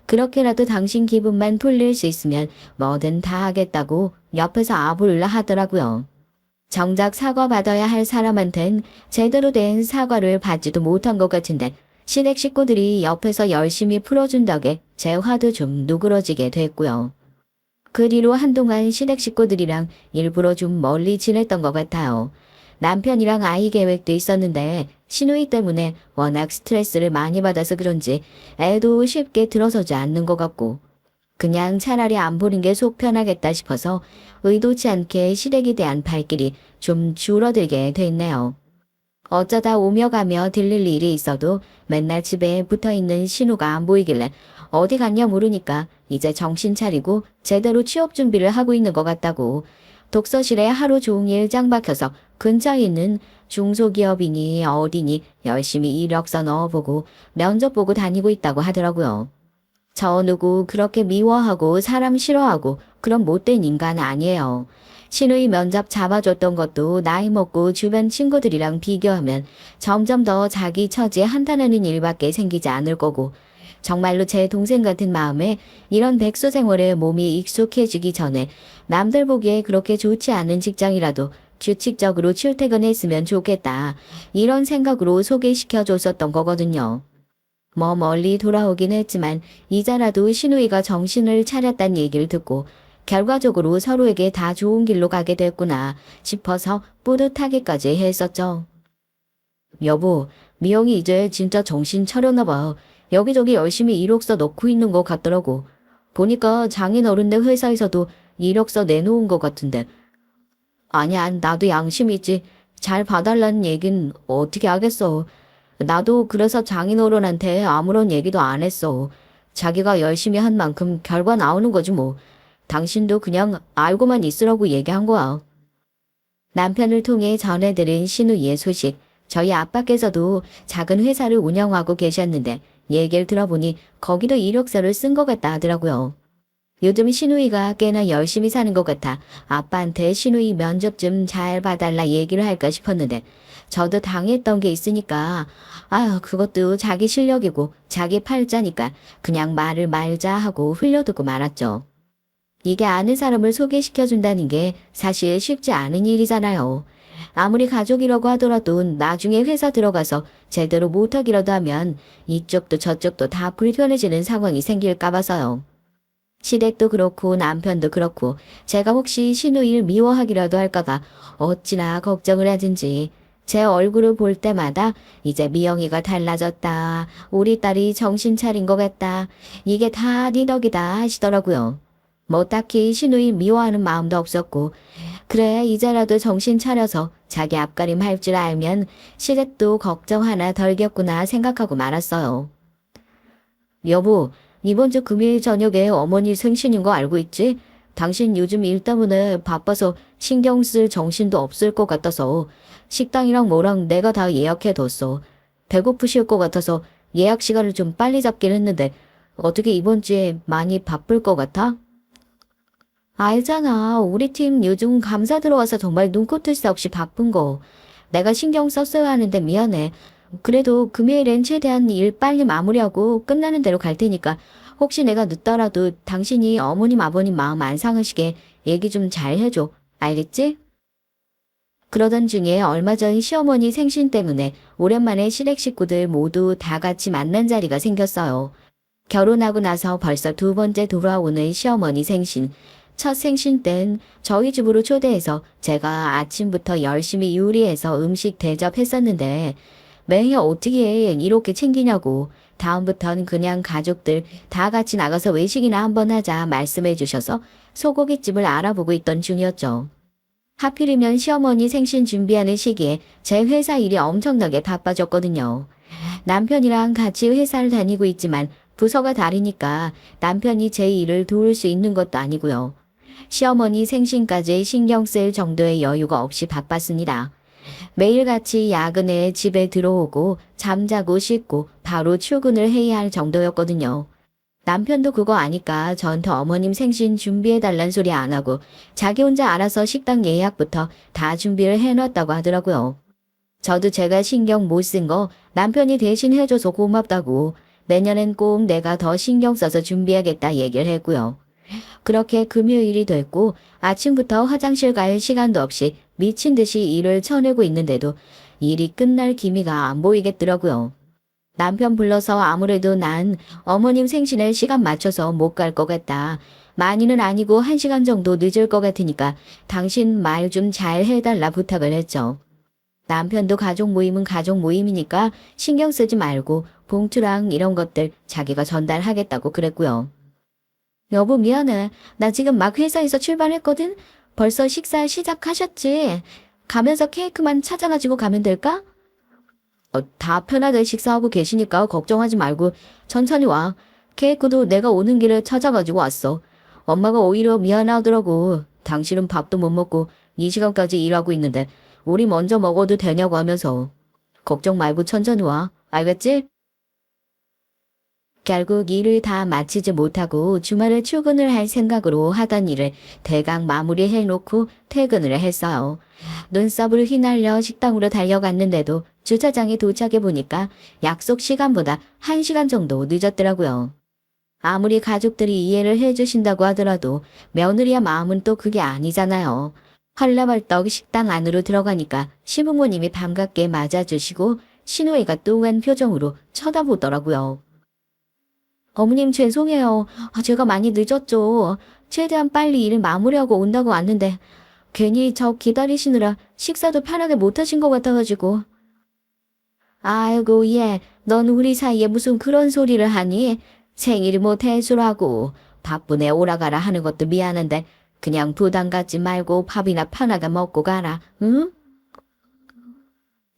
A: 그렇게라도 당신 기분만 풀릴 수 있으면 뭐든 다 하겠다고 옆에서 아부를 하더라고요. 정작 사과받아야 할 사람한텐 제대로 된 사과를 받지도 못한 것 같은데 시댁 식구들이 옆에서 열심히 풀어준 덕에 제 화도 좀 누그러지게 됐고요. 그 뒤로 한동안 시댁 식구들이랑 일부러 좀 멀리 지냈던 것 같아요. 남편이랑 아이 계획도 있었는데 시누이 때문에 워낙 스트레스를 많이 받아서 그런지 애도 쉽게 들어서지 않는 것 같고 그냥 차라리 안 보는 게 속 편하겠다 싶어서 의도치 않게 시댁에 대한 발길이 좀 줄어들게 됐네요. 어쩌다 오며 가며 들릴 일이 있어도 맨날 집에 붙어있는 신우가 안 보이길래 어디 갔냐 모르니까 이제 정신 차리고 제대로 취업 준비를 하고 있는 것 같다고. 독서실에 하루 종일 짱 박혀서 근처에 있는 중소기업이니 어디니 열심히 이력서 넣어보고 면접 보고 다니고 있다고 하더라고요. 저 누구 그렇게 미워하고 사람 싫어하고 그런 못된 인간 아니에요. 신우이 면접 잡아줬던 것도 나이 먹고 주변 친구들이랑 비교하면 점점 더 자기 처지에 한탄하는 일밖에 생기지 않을 거고 정말로 제 동생 같은 마음에 이런 백수 생활에 몸이 익숙해지기 전에 남들 보기에 그렇게 좋지 않은 직장이라도 규칙적으로 출퇴근했으면 좋겠다. 이런 생각으로 소개시켜줬었던 거거든요. 뭐 멀리 돌아오긴 했지만 이자라도 신우이가 정신을 차렸단 얘기를 듣고 결과적으로 서로에게 다 좋은 길로 가게 됐구나 싶어서 뿌듯하기까지 했었죠. 여보, 미영이 이제 진짜 정신 차렸나 봐. 여기저기 열심히 이력서 넣고 있는 것 같더라고. 보니까 장인어른네 회사에서도 이력서 내놓은 것 같은데. 아니야, 나도 양심 있지. 잘 봐달라는 얘긴 어떻게 하겠어. 나도 그래서 장인어른한테 아무런 얘기도 안 했어. 자기가 열심히 한 만큼 결과 나오는 거지 뭐. 당신도 그냥 알고만 있으라고 얘기한 거야. 남편을 통해 전해들은 신우이의 소식. 저희 아빠께서도 작은 회사를 운영하고 계셨는데 얘기를 들어보니 거기도 이력서를 쓴 것 같다 하더라고요. 요즘 신우이가 꽤나 열심히 사는 것 같아 아빠한테 신우이 면접 좀 잘 봐달라 얘기를 할까 싶었는데 저도 당했던 게 있으니까 그것도 자기 실력이고 자기 팔자니까 그냥 말을 말자 하고 흘려두고 말았죠. 이게 아는 사람을 소개시켜준다는 게 사실 쉽지 않은 일이잖아요. 아무리 가족이라고 하더라도 나중에 회사 들어가서 제대로 못하기라도 하면 이쪽도 저쪽도 다 불편해지는 상황이 생길까 봐서요. 시댁도 그렇고 남편도 그렇고 제가 혹시 신우이를 미워하기라도 할까봐 어찌나 걱정을 하든지 제 얼굴을 볼 때마다 이제 미영이가 달라졌다. 우리 딸이 정신 차린 것 같다. 이게 다 네 덕이다 하시더라고요. 뭐 딱히 신우이 미워하는 마음도 없었고 그래 이제라도 정신 차려서 자기 앞가림 할 줄 알면 시댁도 걱정 하나 덜겠구나 생각하고 말았어요. 여보, 이번 주 금요일 저녁에 어머니 생신인 거 알고 있지? 당신 요즘 일 때문에 바빠서 신경 쓸 정신도 없을 것 같아서 식당이랑 뭐랑 내가 다 예약해뒀어. 배고프실 것 같아서 예약 시간을 좀 빨리 잡긴 했는데 어떻게 이번 주에 많이 바쁠 것 같아? 알잖아. 우리 팀 요즘 감사 들어와서 정말 눈코뜰 새 없이 바쁜 거. 내가 신경 썼어야 하는데 미안해. 그래도 금요일엔 최대한 일 빨리 마무리하고 끝나는 대로 갈 테니까 혹시 내가 늦더라도 당신이 어머님 아버님 마음 안 상하시게 얘기 좀 잘 해줘. 알겠지? 그러던 중에 얼마 전 시어머니 생신 때문에 오랜만에 시댁 식구들 모두 다 같이 만난 자리가 생겼어요. 결혼하고 나서 벌써 두 번째 돌아오는 시어머니 생신. 첫 생신 땐 저희 집으로 초대해서 제가 아침부터 열심히 요리해서 음식 대접했었는데 매해 어떻게 이렇게 챙기냐고 다음부턴 그냥 가족들 다 같이 나가서 외식이나 한번 하자 말씀해 주셔서 소고기집을 알아보고 있던 중이었죠. 하필이면 시어머니 생신 준비하는 시기에 제 회사 일이 엄청나게 바빠졌거든요. 남편이랑 같이 회사를 다니고 있지만 부서가 다르니까 남편이 제 일을 도울 수 있는 것도 아니고요. 시어머니 생신까지 신경 쓸 정도의 여유가 없이 바빴습니다. 매일같이 야근에 집에 들어오고 잠자고 씻고 바로 출근을 해야 할 정도였거든요. 남편도 그거 아니까 저한테 어머님 생신 준비해달란 소리 안 하고 자기 혼자 알아서 식당 예약부터 다 준비를 해놨다고 하더라고요. 저도 제가 신경 못 쓴 거 남편이 대신 해줘서 고맙다고 내년엔 꼭 내가 더 신경 써서 준비하겠다 얘기를 했고요. 그렇게 금요일이 됐고 아침부터 화장실 갈 시간도 없이 미친 듯이 일을 쳐내고 있는데도 일이 끝날 기미가 안 보이겠더라고요. 남편 불러서 아무래도 난 어머님 생신에 시간 맞춰서 못 갈 것 같다. 많이는 아니고 1시간 정도 늦을 것 같으니까 당신 말 좀 잘 해달라 부탁을 했죠. 남편도 가족 모임은 가족 모임이니까 신경 쓰지 말고 봉투랑 이런 것들 자기가 전달하겠다고 그랬고요. 여보 미안해. 나 지금 막 회사에서 출발했거든. 벌써 식사 시작하셨지? 가면서 케이크만 찾아가지고 가면 될까? 다 편하게 식사하고 계시니까 걱정하지 말고 천천히 와. 케이크도 내가 오는 길에 찾아가지고 왔어. 엄마가 오히려 미안하더라고. 당신은 밥도 못 먹고 이 시간까지 일하고 있는데 우리 먼저 먹어도 되냐고 하면서. 걱정 말고 천천히 와. 알겠지? 결국 일을 다 마치지 못하고 주말에 출근을 할 생각으로 하던 일을 대강 마무리해놓고 퇴근을 했어요. 눈썹을 휘날려 식당으로 달려갔는데도 주차장에 도착해보니까 약속 시간보다 1시간 정도 늦었더라고요. 아무리 가족들이 이해를 해주신다고 하더라도 며느리의 마음은 또 그게 아니잖아요. 헐레벌떡 식당 안으로 들어가니까 시부모님이 반갑게 맞아주시고 시누이가 뚱한 표정으로 쳐다보더라고요. 어머님 죄송해요. 제가 많이 늦었죠. 최대한 빨리 일을 마무리하고 온다고 왔는데 괜히 저 기다리시느라 식사도 편하게 못하신 것 같아가지고. 아이고 얘, 넌 우리 사이에 무슨 그런 소리를 하니? 생일이 뭐 대수라고. 바쁘네 오라가라 하는 것도 미안한데 그냥 부담 갖지 말고 밥이나 편하게 먹고 가라. 응?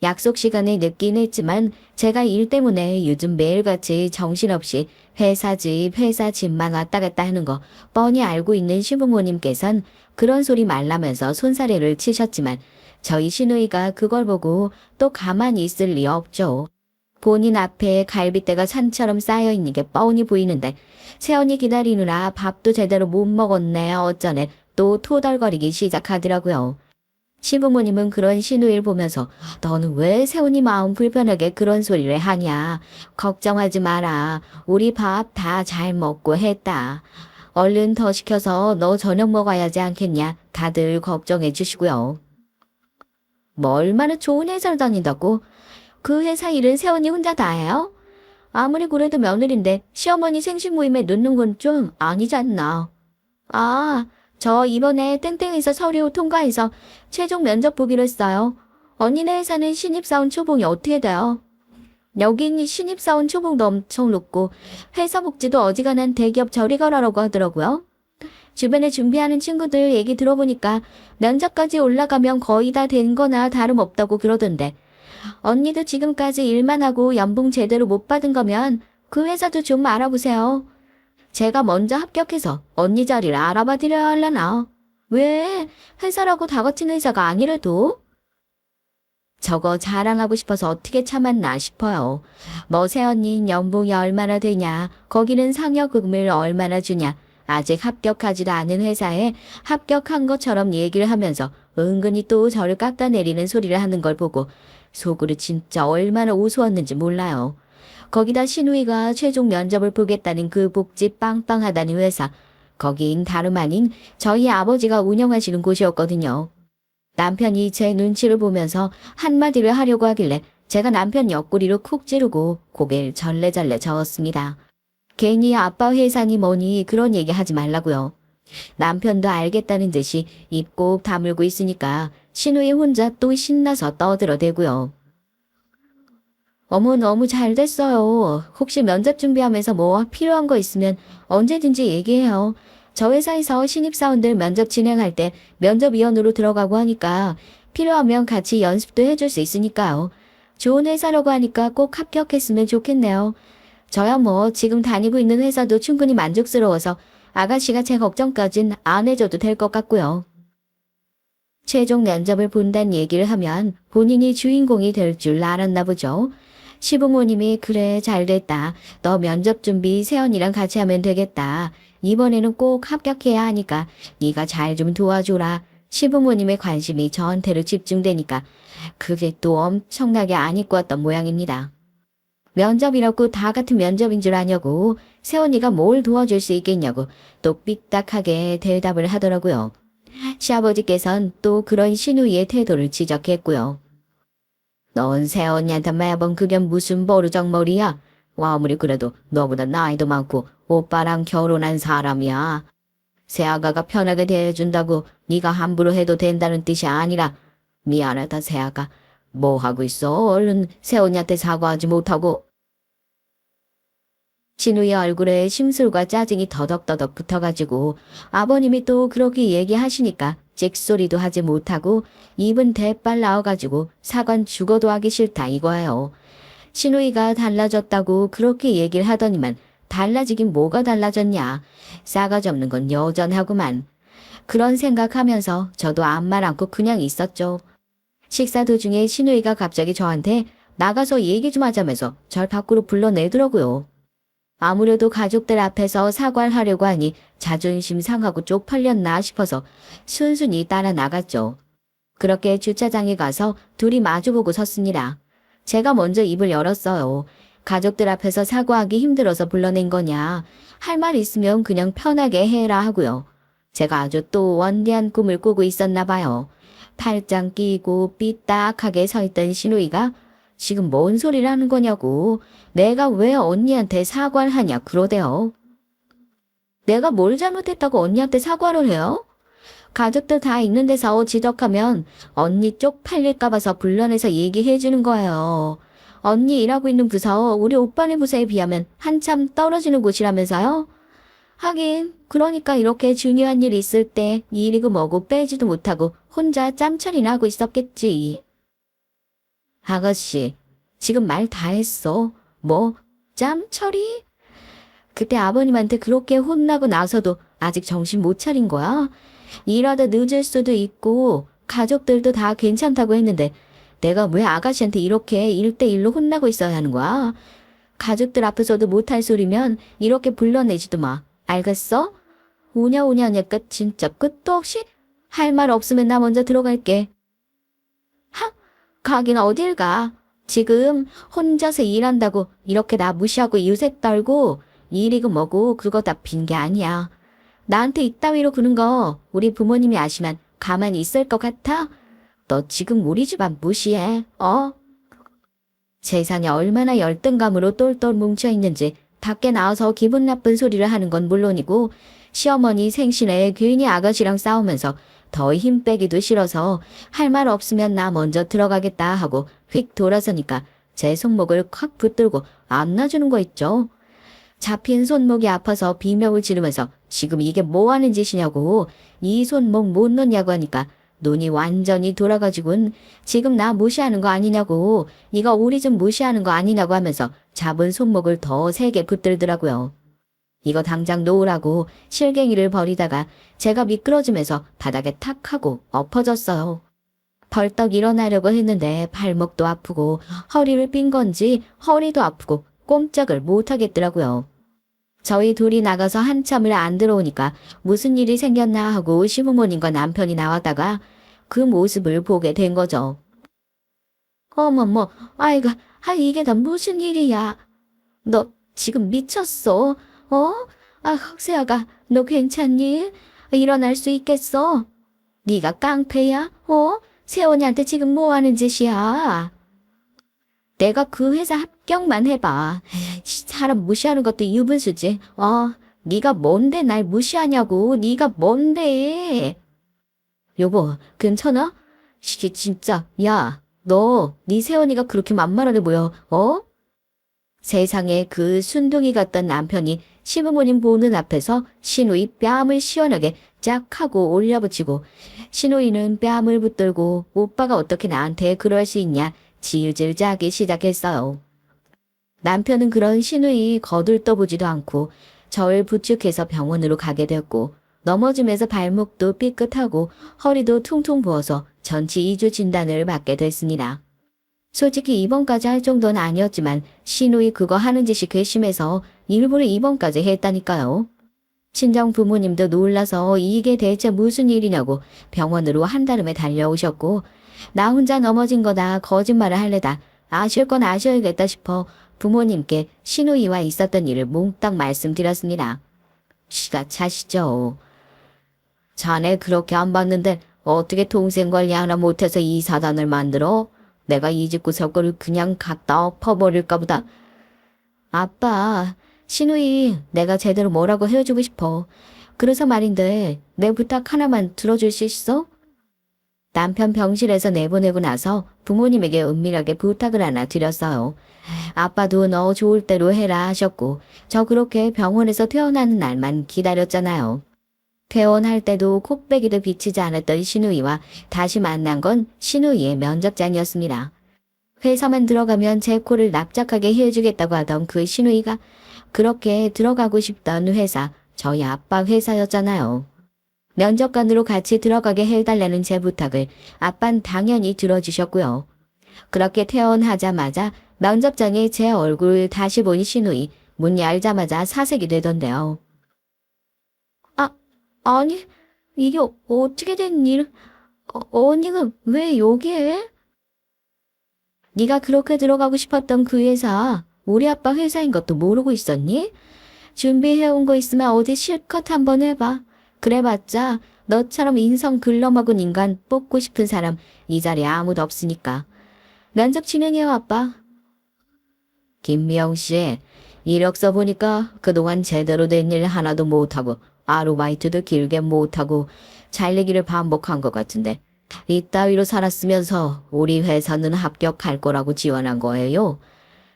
A: 약속 시간에 늦긴 했지만 제가 일 때문에 요즘 매일같이 정신없이 회사 집만 왔다 갔다 하는 거 뻔히 알고 있는 시부모님께선 그런 소리 말라면서 손사래를 치셨지만 저희 시누이가 그걸 보고 또 가만히 있을 리 없죠. 본인 앞에 갈빗대가 산처럼 쌓여있는 게 뻔히 보이는데 새언니 기다리느라 밥도 제대로 못 먹었네 어쩌네 또 토덜거리기 시작하더라고요. 시부모님은 그런 시누이를 보면서 너는 왜 새언니 마음 불편하게 그런 소리를 하냐. 걱정하지 마라. 우리 밥 다 잘 먹고 했다. 얼른 더 시켜서 너 저녁 먹어야지 않겠냐. 다들 걱정해 주시고요. 뭐 얼마나 좋은 회사를 다닌다고? 그 회사 일은 새언니 혼자 다 해요? 아무리 그래도 며느리인데 시어머니 생신 모임에 늦는 건 좀 아니지 않나. 저 이번에 땡땡에서 서류 통과해서 최종 면접 보기로 했어요. 언니네 회사는 신입사원 초봉이 어떻게 돼요? 여긴 신입사원 초봉도 엄청 높고 회사 복지도 어지간한 대기업 저리가라라고 하더라고요. 주변에 준비하는 친구들 얘기 들어보니까 면접까지 올라가면 거의 다 된 거나 다름없다고 그러던데 언니도 지금까지 일만 하고 연봉 제대로 못 받은 거면 그 회사도 좀 알아보세요. 제가 먼저 합격해서 언니 자리를 알아봐 드려야 할라나. 왜? 회사라고 다 같은 회사가 아니래도? 저거 자랑하고 싶어서 어떻게 참았나 싶어요. 뭐 새언니 연봉이 얼마나 되냐, 거기는 상여금을 얼마나 주냐, 아직 합격하지도 않은 회사에 합격한 것처럼 얘기를 하면서 은근히 또 저를 깎아내리는 소리를 하는 걸 보고 속으로 진짜 얼마나 우스웠는지 몰라요. 거기다 시누이가 최종 면접을 보겠다는 그 복지 빵빵하다는 회사. 거긴 다름 아닌 저희 아버지가 운영하시는 곳이었거든요. 남편이 제 눈치를 보면서 한마디를 하려고 하길래 제가 남편 옆구리로 쿡 찌르고 고개를 절레절레 저었습니다. 괜히 아빠 회사니 뭐니 그런 얘기 하지 말라고요. 남편도 알겠다는 듯이 입 꼭 다물고 있으니까 시누이 혼자 또 신나서 떠들어대고요. 어머 너무 잘 됐어요. 혹시 면접 준비하면서 뭐 필요한 거 있으면 언제든지 얘기해요. 저 회사에서 신입사원들 면접 진행할 때 면접위원으로 들어가고 하니까 필요하면 같이 연습도 해줄 수 있으니까요. 좋은 회사라고 하니까 꼭 합격했으면 좋겠네요. 저야 뭐 지금 다니고 있는 회사도 충분히 만족스러워서 아가씨가 제 걱정까진 안 해줘도 될 것 같고요. 최종 면접을 본다는 얘기를 하면 본인이 주인공이 될 줄 알았나 보죠. 시부모님이 그래 잘됐다. 너 면접 준비 세연이랑 같이 하면 되겠다. 이번에는 꼭 합격해야 하니까 네가 잘 좀 도와줘라. 시부모님의 관심이 저한테로 집중되니까 그게 또 엄청나게 안 이뻤던 모양입니다. 면접이라고 다 같은 면접인 줄 아냐고, 세연이가 뭘 도와줄 수 있겠냐고 또 삐딱하게 대답을 하더라고요. 시아버지께선 또 그런 신우이의 태도를 지적했고요. 넌 세연이한테 매번 그게 무슨 버르장머리야? 아무리 그래도 너보다 나이도 많고 오빠랑 결혼한 사람이야. 새아가가 편하게 대해준다고 네가 함부로 해도 된다는 뜻이 아니라 미안하다 새아가. 뭐 하고 있어? 얼른 세연이한테 사과하지 못하고. 신우의 얼굴에 심술과 짜증이 더덕더덕 붙어가지고 아버님이 또 그렇게 얘기하시니까 찍소리도 하지 못하고 입은 대빨 나와가지고 사관 죽어도 하기 싫다 이거예요. 신우이가 달라졌다고 그렇게 얘기를 하더니만 달라지긴 뭐가 달라졌냐. 싸가지 없는 건 여전하구만. 그런 생각하면서 저도 아무 말 않고 그냥 있었죠. 식사 도중에 신우이가 갑자기 저한테 나가서 얘기 좀 하자면서 절 밖으로 불러내더라고요. 아무래도 가족들 앞에서 사과를 하려고 하니 자존심 상하고 쪽팔렸나 싶어서 순순히 따라 나갔죠. 그렇게 주차장에 가서 둘이 마주보고 섰습니다. 제가 먼저 입을 열었어요. 가족들 앞에서 사과하기 힘들어서 불러낸 거냐. 할 말 있으면 그냥 편하게 해라 하고요. 제가 아주 또 원대한 꿈을 꾸고 있었나 봐요. 팔짱 끼고 삐딱하게 서 있던 신우이가 지금 뭔 소리를 하는 거냐고. 내가 왜 언니한테 사과를 하냐 그러대요. 내가 뭘 잘못했다고 언니한테 사과를 해요? 가족들 다 있는 데서 지적하면 언니 쪽팔릴까 봐서 불러내서 얘기해 주는 거예요. 언니 일하고 있는 부서 우리 오빠네 부서에 비하면 한참 떨어지는 곳이라면서요? 하긴 그러니까 이렇게 중요한 일 있을 때 일이고 뭐고 빼지도 못하고 혼자 짬처리나 하고 있었겠지. 아가씨, 지금 말 다 했어. 뭐, 짬처리? 그때 아버님한테 그렇게 혼나고 나서도 아직 정신 못 차린 거야? 일하다 늦을 수도 있고 가족들도 다 괜찮다고 했는데 내가 왜 아가씨한테 이렇게 1대1로 혼나고 있어야 하는 거야? 가족들 앞에서도 못할 소리면 이렇게 불러내지도 마. 알겠어? 오냐오냐 하니까 진짜 끝도 없이? 할 말 없으면 나 먼저 들어갈게. 가긴 어딜 가. 지금 혼자서 일한다고 이렇게 나 무시하고 유세 떨고 일이고 뭐고 그거 다 빈 게 아니야. 나한테 이따위로 구는 거 우리 부모님이 아시면 가만히 있을 것 같아? 너 지금 우리 집안 무시해. 재산이 얼마나 열등감으로 똘똘 뭉쳐있는지 밖에 나와서 기분 나쁜 소리를 하는 건 물론이고 시어머니 생신에 괜히 아가씨랑 싸우면서 더 힘 빼기도 싫어서 할 말 없으면 나 먼저 들어가겠다 하고 휙 돌아서니까 제 손목을 콱 붙들고 안 놔주는 거 있죠. 잡힌 손목이 아파서 비명을 지르면서 지금 이게 뭐 하는 짓이냐고 이 손목 못 놓냐고 하니까 눈이 완전히 돌아가지고는 지금 나 무시하는 거 아니냐고 이거 우리 좀 무시하는 거 아니냐고 하면서 잡은 손목을 더 세게 붙들더라고요. 이거 당장 놓으라고 실갱이를 벌이다가 제가 미끄러지면서 바닥에 탁 하고 엎어졌어요. 벌떡 일어나려고 했는데 발목도 아프고 허리를 삔 건지 허리도 아프고 꼼짝을 못 하겠더라고요. 저희 둘이 나가서 한참을 안 들어오니까 무슨 일이 생겼나 하고 시부모님과 남편이 나왔다가 그 모습을 보게 된 거죠. 어머머, 아이가, 이게 다 무슨 일이야. 너 지금 미쳤어? 세아가, 너 괜찮니? 일어날 수 있겠어? 네가 깡패야? 세원이한테 지금 뭐 하는 짓이야? 내가 그 회사 합격만 해봐. 사람 무시하는 것도 유분수지. 네가 뭔데 날 무시하냐고. 네가 뭔데. 여보, 괜찮아? 진짜. 야, 너, 네 세원이가 그렇게 만만하게 보여. 세상에 그 순둥이 같던 남편이 시부모님 보는 앞에서 시누이 뺨을 시원하게 짝 하고 올려붙이고 시누이는 뺨을 붙들고 오빠가 어떻게 나한테 그럴 수 있냐 질질 짜기 시작했어요. 남편은 그런 시누이 거들떠보지도 않고 저를 부축해서 병원으로 가게 되었고 넘어지면서 발목도 삐끗하고 허리도 퉁퉁 부어서 전치 2주 진단을 받게 됐습니다. 솔직히 입원까지 할 정도는 아니었지만 시누이 그거 하는 짓이 괘씸해서 일부러 입원까지 했다니까요. 친정 부모님도 놀라서 이게 대체 무슨 일이냐고 병원으로 한달음에 달려오셨고 나 혼자 넘어진 거다 거짓말을 할래다 아실 건 아셔야겠다 싶어 부모님께 시누이와 있었던 일을 몽땅 말씀드렸습니다. 시가 차시죠. 자네 그렇게 안 봤는데 어떻게 동생 관리 하나 못해서 이 사단을 만들어? 내가 이 집 구석구를 그냥 갖다 엎어버릴까 보다. 아빠, 시누이 내가 제대로 뭐라고 해주고 싶어. 그래서 말인데 내 부탁 하나만 들어줄 수 있어? 남편 병실에서 내보내고 나서 부모님에게 은밀하게 부탁을 하나 드렸어요. 아빠도 너 좋을 대로 해라 하셨고 저 그렇게 병원에서 퇴원하는 날만 기다렸잖아요. 퇴원할 때도 콧배기도 비치지 않았던 시누이와 다시 만난 건 시누이의 면접장이었습니다. 회사만 들어가면 제 코를 납작하게 해주겠다고 하던 그 시누이가 그렇게 들어가고 싶던 회사, 저희 아빠 회사였잖아요. 면접관으로 같이 들어가게 해달라는 제 부탁을 아빤 당연히 들어주셨고요. 그렇게 퇴원하자마자 면접장에 제 얼굴을 다시 본 시누이, 문 열자마자 사색이 되던데요. 아니, 이게 어떻게 된 일? 언니가 왜 여기에? 네가 그렇게 들어가고 싶었던 그 회사, 우리 아빠 회사인 것도 모르고 있었니? 준비해온 거 있으면 어디 실컷 한번 해봐. 그래봤자 너처럼 인성 글러먹은 인간 뽑고 싶은 사람 이 자리에 아무도 없으니까. 면접 진행해요, 아빠. 김미영 씨, 이력서 보니까 그동안 제대로 된 일 하나도 못하고 아르바이트도 길게 못하고 잘리기를 반복한 것 같은데 이따위로 살았으면서 우리 회사는 합격할 거라고 지원한 거예요.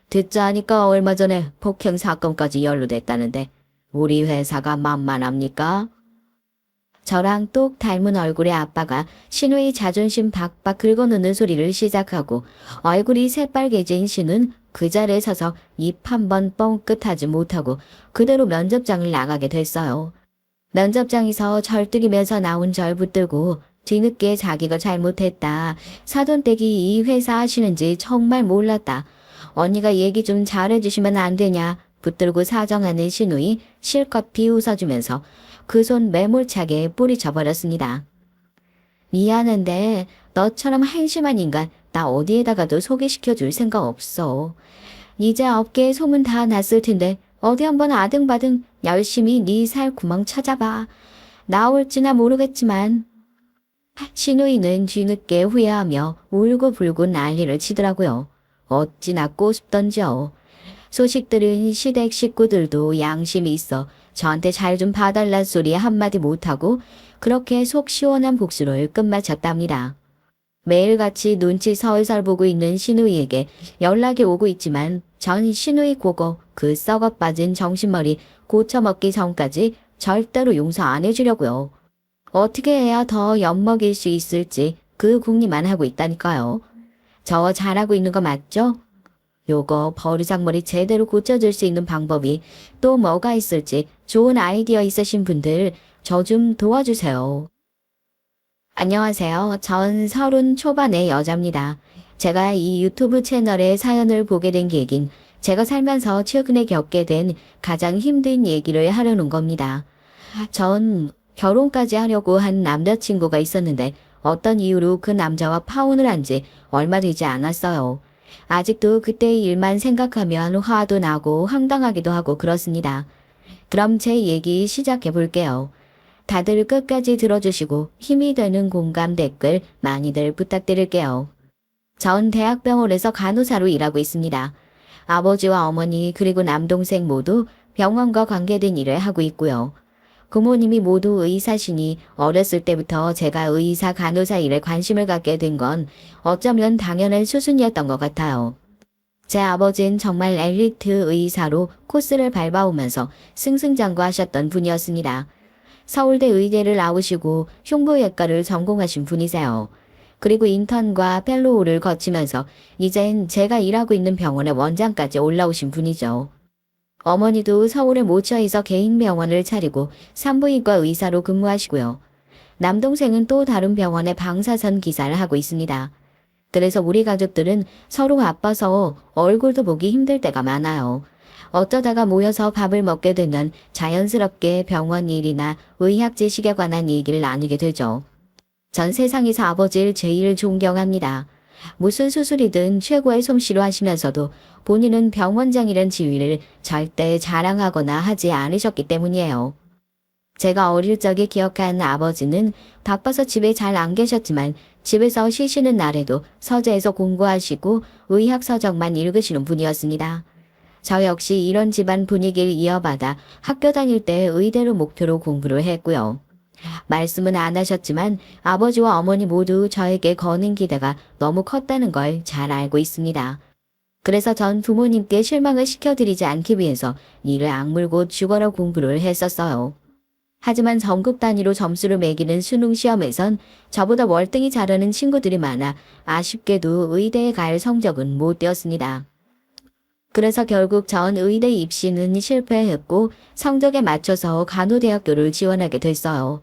A: 듣자 하니까 얼마 전에 폭행 사건까지 연루됐다는데 우리 회사가 만만합니까? 저랑 똑 닮은 얼굴의 아빠가 신우의 자존심 박박 긁어놓는 소리를 시작하고 얼굴이 새빨개진 신은 그 자리에 서서 입 한 번 뻥끗하지 못하고 그대로 면접장을 나가게 됐어요. 면접장에서 절뚝이면서 나온 절 붙들고 뒤늦게 자기가 잘못했다. 사돈댁이 이 회사 하시는지 정말 몰랐다. 언니가 얘기 좀 잘해주시면 안 되냐. 붙들고 사정하는 신우이 실컷 비웃어주면서 그 손 매몰차게 뿌리쳐버렸습니다. 미안한데 너처럼 한심한 인간 나 어디에다가도 소개시켜줄 생각 없어. 이제 업계에 소문 다 났을 텐데 어디 한번 아등바등 열심히 네 살 구멍 찾아봐. 나올지나 모르겠지만. 신우이는 뒤늦게 후회하며 울고불고 난리를 치더라고요. 어찌나 꼬쉽던지요. 소식 들은 시댁 식구들도 양심이 있어 저한테 잘 좀 봐달란 소리 한마디 못하고 그렇게 속 시원한 복수를 끝마쳤답니다. 매일같이 눈치 설설 보고 있는 신우이에게 연락이 오고 있지만 전 신우이 고거 그 썩어 빠진 정신머리 고쳐먹기 전까지 절대로 용서 안 해주려고요. 어떻게 해야 더 엿먹일 수 있을지 그 궁리만 하고 있다니까요. 저 잘하고 있는 거 맞죠? 요거 버르장머리 제대로 고쳐줄 수 있는 방법이 또 뭐가 있을지 좋은 아이디어 있으신 분들 저 좀 도와주세요. 안녕하세요. 전 30 초반의 여자입니다. 제가 이 유튜브 채널에 사연을 보게 된 계긴 제가 살면서 최근에 겪게 된 가장 힘든 얘기를 하려는 겁니다. 전 결혼까지 하려고 한 남자친구가 있었는데 어떤 이유로 그 남자와 파혼을 한 지 얼마 되지 않았어요. 아직도 그때의 일만 생각하면 화도 나고 황당하기도 하고 그렇습니다. 그럼 제 얘기 시작해 볼게요. 다들 끝까지 들어주시고 힘이 되는 공감 댓글 많이들 부탁드릴게요. 전 대학병원에서 간호사로 일하고 있습니다. 아버지와 어머니 그리고 남동생 모두 병원과 관계된 일을 하고 있고요. 부모님이 모두 의사시니 어렸을 때부터 제가 의사 간호사 일에 관심을 갖게 된 건 어쩌면 당연한 수순이었던 것 같아요. 제 아버지는 정말 엘리트 의사로 코스를 밟아오면서 승승장구하셨던 분이었습니다. 서울대 의대를 나오시고 흉부외과를 전공하신 분이세요. 그리고 인턴과 펠로우를 거치면서 이젠 제가 일하고 있는 병원의 원장까지 올라오신 분이죠. 어머니도 서울의 모처에서 개인 병원을 차리고 산부인과 의사로 근무하시고요. 남동생은 또 다른 병원의 방사선 기사를 하고 있습니다. 그래서 우리 가족들은 서로 바빠서 얼굴도 보기 힘들 때가 많아요. 어쩌다가 모여서 밥을 먹게 되면 자연스럽게 병원 일이나 의학 지식에 관한 얘기를 나누게 되죠. 전 세상에서 아버지를 제일 존경합니다. 무슨 수술이든 최고의 솜씨로 하시면서도 본인은 병원장이란 지위를 절대 자랑하거나 하지 않으셨기 때문이에요. 제가 어릴 적에 기억하는 아버지는 바빠서 집에 잘 안 계셨지만 집에서 쉬시는 날에도 서재에서 공부하시고 의학 서적만 읽으시는 분이었습니다. 저 역시 이런 집안 분위기를 이어받아 학교 다닐 때 의대를 목표로 공부를 했고요. 말씀은 안 하셨지만 아버지와 어머니 모두 저에게 거는 기대가 너무 컸다는 걸 잘 알고 있습니다. 그래서 전 부모님께 실망을 시켜드리지 않기 위해서 이를 악물고 죽어라 공부를 했었어요. 하지만 전국 단위로 점수를 매기는 수능 시험에선 저보다 월등히 잘하는 친구들이 많아 아쉽게도 의대에 갈 성적은 못 되었습니다. 그래서 결국 전 의대 입시는 실패했고 성적에 맞춰서 간호대학교를 지원하게 됐어요.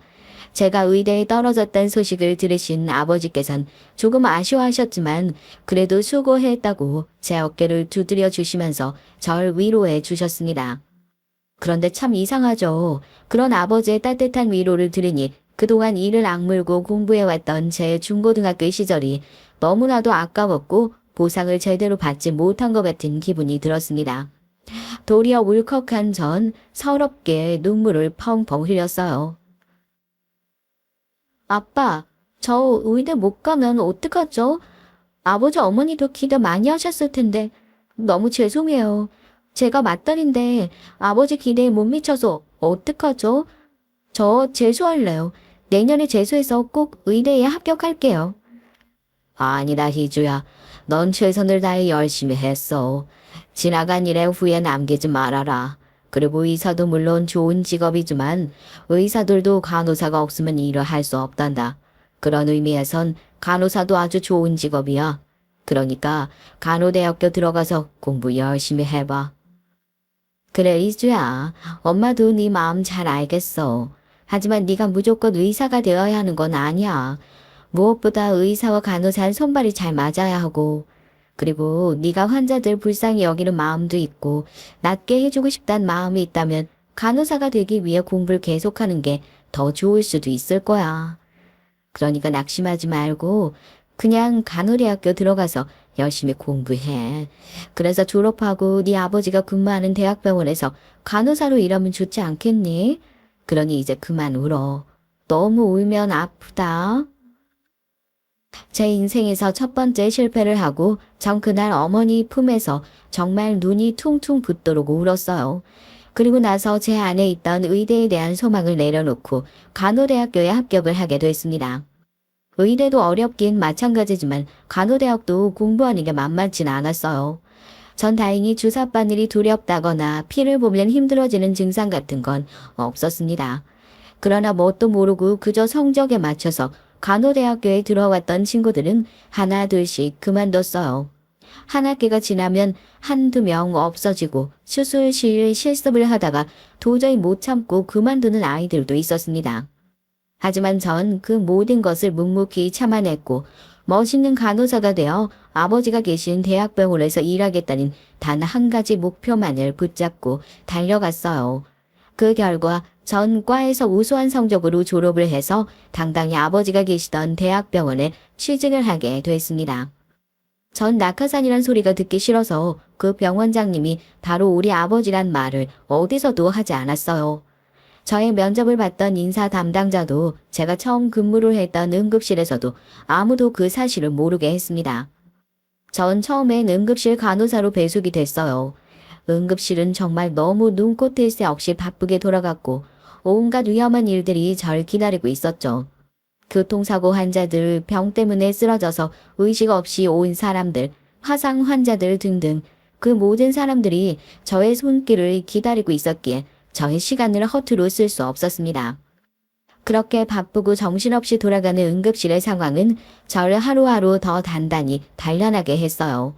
A: 제가 의대에 떨어졌다는 소식을 들으신 아버지께선 조금 아쉬워하셨지만 그래도 수고했다고 제 어깨를 두드려 주시면서 절 위로해 주셨습니다. 그런데 참 이상하죠. 그런 아버지의 따뜻한 위로를 들으니 그동안 이를 악물고 공부해왔던 제 중고등학교 시절이 너무나도 아까웠고 보상을 제대로 받지 못한 것 같은 기분이 들었습니다. 도리어 울컥한 전 서럽게 눈물을 펑펑 흘렸어요. 아빠, 저 의대 못 가면 어떡하죠? 아버지 어머니도 기대 많이 하셨을 텐데 너무 죄송해요. 제가 맏딸인데 아버지 기대에 못 미쳐서 어떡하죠? 저 재수할래요. 내년에 재수해서 꼭 의대에 합격할게요. 아니다, 희주야. 넌 최선을 다해 열심히 했어. 지나간 일에 후회 남기지 말아라. 그리고 의사도 물론 좋은 직업이지만 의사들도 간호사가 없으면 일을 할 수 없단다. 그런 의미에선 간호사도 아주 좋은 직업이야. 그러니까 간호대학교 들어가서 공부 열심히 해봐. 그래, 이주야. 엄마도 네 마음 잘 알겠어. 하지만 네가 무조건 의사가 되어야 하는 건 아니야. 무엇보다 의사와 간호사는 손발이 잘 맞아야 하고 그리고 네가 환자들 불쌍히 여기는 마음도 있고 낫게 해주고 싶다는 마음이 있다면 간호사가 되기 위해 공부를 계속하는 게 더 좋을 수도 있을 거야. 그러니까 낙심하지 말고 그냥 간호대학교 들어가서 열심히 공부해. 그래서 졸업하고 네 아버지가 근무하는 대학병원에서 간호사로 일하면 좋지 않겠니? 그러니 이제 그만 울어. 너무 울면 아프다. 제 인생에서 첫 번째 실패를 하고 전 그날 어머니 품에서 정말 눈이 퉁퉁 붓도록 울었어요. 그리고 나서 제 안에 있던 의대에 대한 소망을 내려놓고 간호대학교에 합격을 하게 됐습니다. 의대도 어렵긴 마찬가지지만 간호대학도 공부하는 게 만만치 않았어요. 전 다행히 주사 바늘이 두렵다거나 피를 보면 힘들어지는 증상 같은 건 없었습니다. 그러나 뭣도 모르고 그저 성적에 맞춰서 간호대학교에 들어왔던 친구들은 하나 둘씩 그만뒀어요. 한 학기가 지나면 한두 명 없어지고 수술실 실습을 하다가 도저히 못 참고 그만두는 아이들도 있었습니다. 하지만 전 그 모든 것을 묵묵히 참아냈고 멋있는 간호사가 되어 아버지가 계신 대학병원에서 일하겠다는 단 한 가지 목표만을 붙잡고 달려갔어요. 그 결과 전 과에서 우수한 성적으로 졸업을 해서 당당히 아버지가 계시던 대학병원에 취직을 하게 됐습니다. 전 낙하산이란 소리가 듣기 싫어서 그 병원장님이 바로 우리 아버지란 말을 어디서도 하지 않았어요. 저의 면접을 받던 인사 담당자도 제가 처음 근무를 했던 응급실에서도 아무도 그 사실을 모르게 했습니다. 전 처음엔 응급실 간호사로 배속이 됐어요. 응급실은 정말 너무 눈꽃일 새 없이 바쁘게 돌아갔고 온갖 위험한 일들이 절 기다리고 있었죠. 교통사고 환자들, 병 때문에 쓰러져서 의식 없이 온 사람들, 화상 환자들 등등 그 모든 사람들이 저의 손길을 기다리고 있었기에 저의 시간을 허투루 쓸 수 없었습니다. 그렇게 바쁘고 정신없이 돌아가는 응급실의 상황은 저를 하루하루 더 단단히 단련하게 했어요.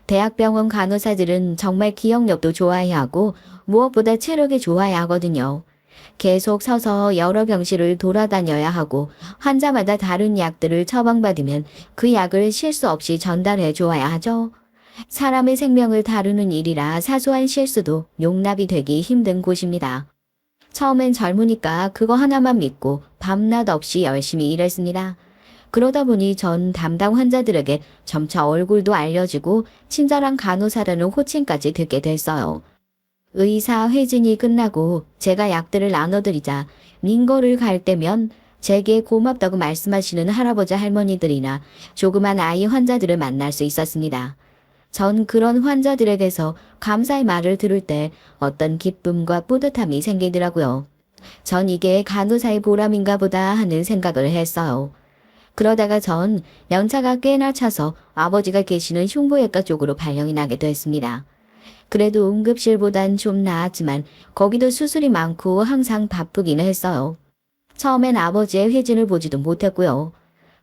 A: 대학병원 간호사들은 정말 기억력도 좋아야 하고 무엇보다 체력이 좋아야 하거든요. 계속 서서 여러 병실을 돌아다녀야 하고 환자마다 다른 약들을 처방받으면 그 약을 실수 없이 전달해 주어야 하죠. 사람의 생명을 다루는 일이라 사소한 실수도 용납이 되기 힘든 곳입니다. 처음엔 젊으니까 그거 하나만 믿고 밤낮 없이 열심히 일했습니다. 그러다 보니 전 담당 환자들에게 점차 얼굴도 알려지고 친절한 간호사라는 호칭까지 듣게 됐어요. 의사 회진이 끝나고 제가 약들을 나눠드리자 링거를 갈 때면 제게 고맙다고 말씀하시는 할아버지 할머니들이나 조그만 아이 환자들을 만날 수 있었습니다. 전 그런 환자들에게서 감사의 말을 들을 때 어떤 기쁨과 뿌듯함이 생기더라고요. 전 이게 간호사의 보람인가 보다 하는 생각을 했어요. 그러다가 전 연차가 꽤나 차서 아버지가 계시는 흉부외과 쪽으로 발령이 나게 됐습니다. 그래도 응급실보단 좀 나았지만 거기도 수술이 많고 항상 바쁘기는 했어요. 처음엔 아버지의 회진을 보지도 못했고요.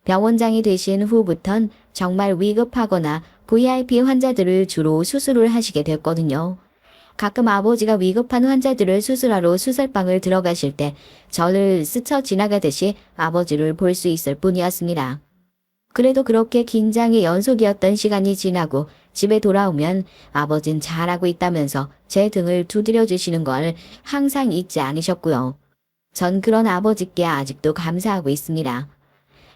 A: 병원장이 되신 후부턴 정말 위급하거나 VIP 환자들을 주로 수술을 하시게 됐거든요. 가끔 아버지가 위급한 환자들을 수술하러 수술방을 들어가실 때 저를 스쳐 지나가듯이 아버지를 볼 수 있을 뿐이었습니다. 그래도 그렇게 긴장의 연속이었던 시간이 지나고 집에 돌아오면 아버진 잘하고 있다면서 제 등을 두드려 주시는 걸 항상 잊지 않으셨고요. 전 그런 아버지께 아직도 감사하고 있습니다.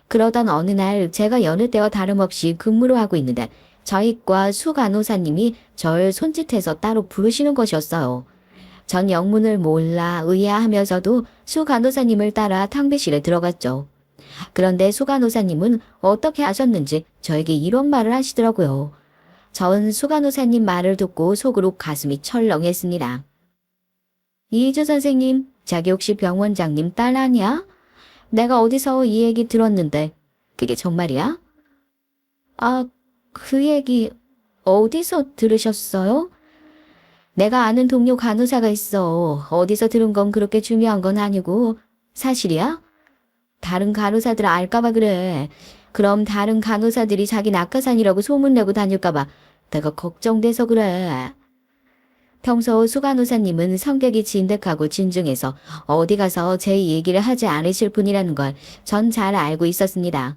A: 그러던 어느 날 제가 여느 때와 다름없이 근무를 하고 있는데 저희 과 수 간호사님이 절 손짓해서 따로 부르시는 것이었어요. 전 영문을 몰라 의아하면서도 수 간호사님을 따라 탕비실에 들어갔죠. 그런데 수 간호사님은 어떻게 하셨는지 저에게 이런 말을 하시더라고요. 전 수 간호사님 말을 듣고 속으로 가슴이 철렁했습니다. 이주 선생님, 자기 혹시 병원장님 딸 아니야? 내가 어디서 이 얘기 들었는데 그게 정말이야? 아, 그 얘기 어디서 들으셨어요? 내가 아는 동료 간호사가 있어. 어디서 들은 건 그렇게 중요한 건 아니고 사실이야? 다른 간호사들 알까봐 그래. 그럼 다른 간호사들이 자기 낙하산이라고 소문내고 다닐까봐 내가 걱정돼서 그래. 평소 수 간호사님은 성격이 진득하고 진중해서 어디 가서 제 얘기를 하지 않으실 분이라는 걸 전 잘 알고 있었습니다.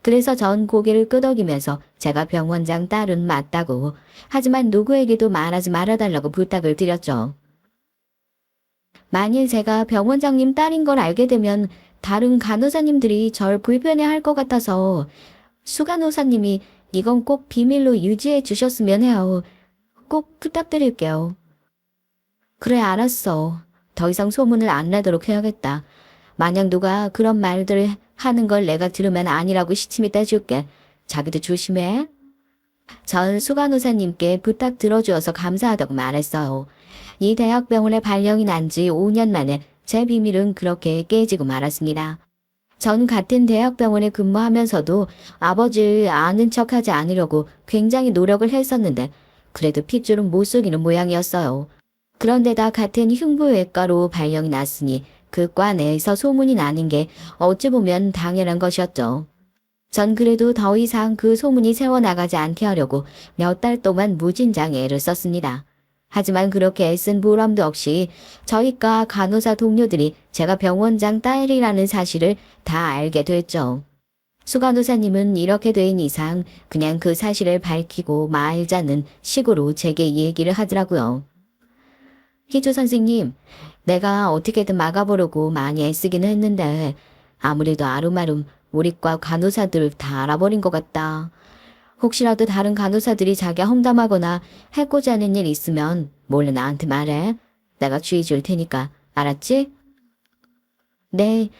A: 그래서 전 고개를 끄덕이면서 제가 병원장 딸은 맞다고, 하지만 누구에게도 말하지 말아달라고 부탁을 드렸죠. 만일 제가 병원장님 딸인 걸 알게 되면 다른 간호사님들이 절 불편해할 것 같아서 수 간호사님이 이건 꼭 비밀로 유지해 주셨으면 해요. 꼭 부탁드릴게요. 그래, 알았어. 더 이상 소문을 안 나도록 해야겠다. 만약 누가 그런 말들을 하는 걸 내가 들으면 아니라고 시침이 떼줄게. 자기도 조심해. 전 수 간호사님께 부탁 들어주어서 감사하다고 말했어요. 이 대학병원에 발령이 난 지 5년 만에 제 비밀은 그렇게 깨지고 말았습니다. 전 같은 대학병원에 근무하면서도 아버지를 아는 척하지 않으려고 굉장히 노력을 했었는데 그래도 핏줄은 못 속이는 모양이었어요. 그런데다 같은 흉부외과로 발령이 났으니 그 과 내에서 소문이 나는 게 어찌 보면 당연한 것이었죠. 전 그래도 더 이상 그 소문이 새어나가지 않게 하려고 몇 달 동안 무진장 애를 썼습니다. 하지만 그렇게 애쓴 보람도 없이 저희과 간호사 동료들이 제가 병원장 딸이라는 사실을 다 알게 됐죠. 수 간호사님은 이렇게 된 이상 그냥 그 사실을 밝히고 말자는 식으로 제게 얘기를 하더라고요. 희주 선생님, 내가 어떻게든 막아보려고 많이 애쓰긴 했는데 아무래도 아름아름 우리과 간호사들 다 알아버린 것 같다. 혹시라도 다른 간호사들이 자기가 험담하거나 해코지 하는 일 있으면 몰래 나한테 말해. 내가 주의 줄 테니까. 알았지? 네,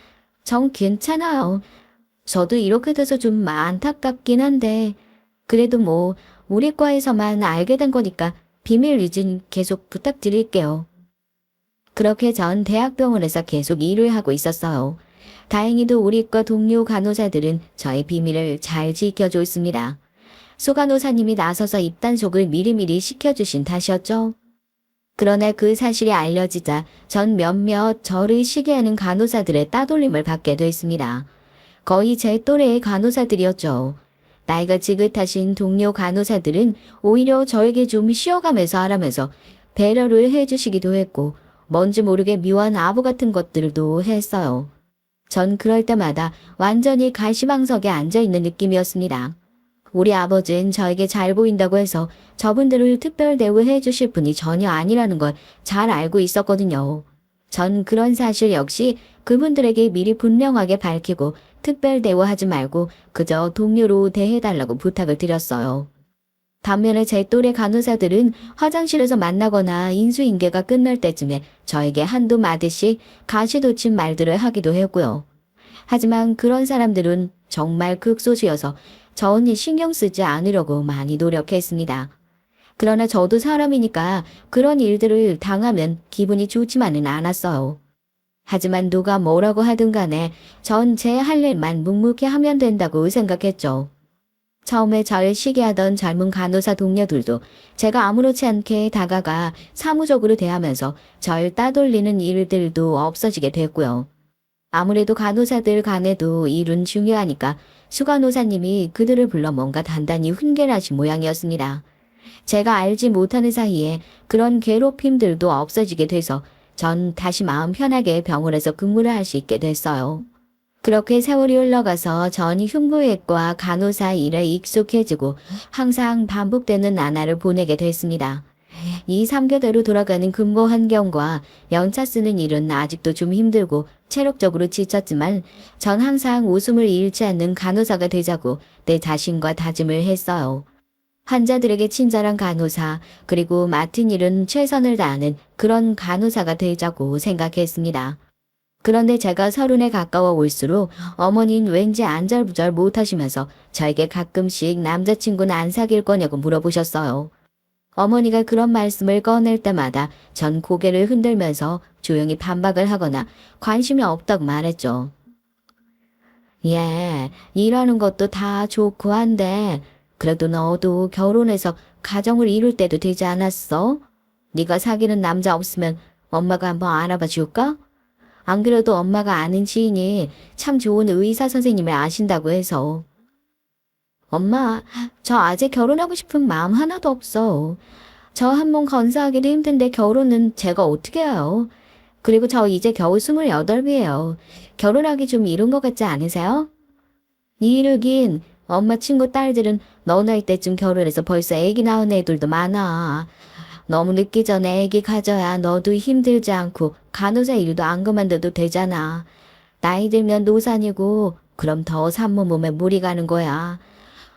A: 전 괜찮아요. 저도 이렇게 돼서 좀 안타깝긴 한데 그래도 뭐 우리 과에서만 알게 된 거니까 비밀 유지 계속 부탁드릴게요. 그렇게 전 대학병원에서 계속 일을 하고 있었어요. 다행히도 우리과 동료 간호사들은 저의 비밀을 잘 지켜줬습니다. 수간호사님이 나서서 입단속을 미리미리 시켜주신 탓이었죠. 그러나 그 사실이 알려지자 전 몇몇 저를 시기하는 간호사들의 따돌림을 받게 됐습니다. 거의 제 또래의 간호사들이었죠. 나이가 지긋하신 동료 간호사들은 오히려 저에게 좀 쉬어가면서 하라면서 배려를 해주시기도 했고 뭔지 모르게 묘한 아부 같은 것들도 했어요. 전 그럴 때마다 완전히 가시방석에 앉아있는 느낌이었습니다. 우리 아버지는 저에게 잘 보인다고 해서 저분들을 특별 대우해 주실 분이 전혀 아니라는 걸 잘 알고 있었거든요. 전 그런 사실 역시 그분들에게 미리 분명하게 밝히고 특별 대우하지 말고 그저 동료로 대해달라고 부탁을 드렸어요. 반면에 제 또래 간호사들은 화장실에서 만나거나 인수인계가 끝날 때쯤에 저에게 한두 마디씩 가시돋친 말들을 하기도 했고요. 하지만 그런 사람들은 정말 극소수여서 저 언니 신경 쓰지 않으려고 많이 노력했습니다. 그러나 저도 사람이니까 그런 일들을 당하면 기분이 좋지만은 않았어요. 하지만 누가 뭐라고 하든 간에 전 제 할 일만 묵묵히 하면 된다고 생각했죠. 처음에 절 시기하던 젊은 간호사 동료들도 제가 아무렇지 않게 다가가 사무적으로 대하면서 절 따돌리는 일들도 없어지게 됐고요. 아무래도 간호사들 간에도 일은 중요하니까 수간호사님이 그들을 불러 뭔가 단단히 훈계하신 모양이었습니다. 제가 알지 못하는 사이에 그런 괴롭힘들도 없어지게 돼서 전 다시 마음 편하게 병원에서 근무를 할 수 있게 됐어요. 그렇게 세월이 흘러가서 전 흉부외과 간호사 일에 익숙해지고 항상 반복되는 나날을 보내게 됐습니다. 이 3교대로 돌아가는 근무 환경과 연차 쓰는 일은 아직도 좀 힘들고 체력적으로 지쳤지만 전 항상 웃음을 잃지 않는 간호사가 되자고 내 자신과 다짐을 했어요. 환자들에게 친절한 간호사, 그리고 맡은 일은 최선을 다하는 그런 간호사가 되자고 생각했습니다. 그런데 제가 30에 가까워 올수록 어머니는 왠지 안절부절 못하시면서 저에게 가끔씩 남자친구는 안 사귈 거냐고 물어보셨어요. 어머니가 그런 말씀을 꺼낼 때마다 전 고개를 흔들면서 조용히 반박을 하거나 관심이 없다고 말했죠. 예, 일하는 것도 다 좋고 한데 그래도 너도 결혼해서 가정을 이룰 때도 되지 않았어? 네가 사귀는 남자 없으면 엄마가 한번 알아봐 줄까? 안 그래도 엄마가 아는 지인이 참 좋은 의사 선생님을 아신다고 해서. 엄마, 저 아직 결혼하고 싶은 마음 하나도 없어. 저 한 몸 건사하기도 힘든데 결혼은 제가 어떻게 해요? 그리고 저 이제 겨우 28이에요. 결혼하기 좀 이른 것 같지 않으세요? 이르긴 엄마 친구 딸들은 너 나이 때쯤 결혼해서 벌써 애기 낳은 애들도 많아. 너무 늦기 전에 애기 가져야 너도 힘들지 않고 간호사 일도 안 그만둬도 되잖아. 나이 들면 노산이고 그럼 더 산모 몸에 무리 가는 거야.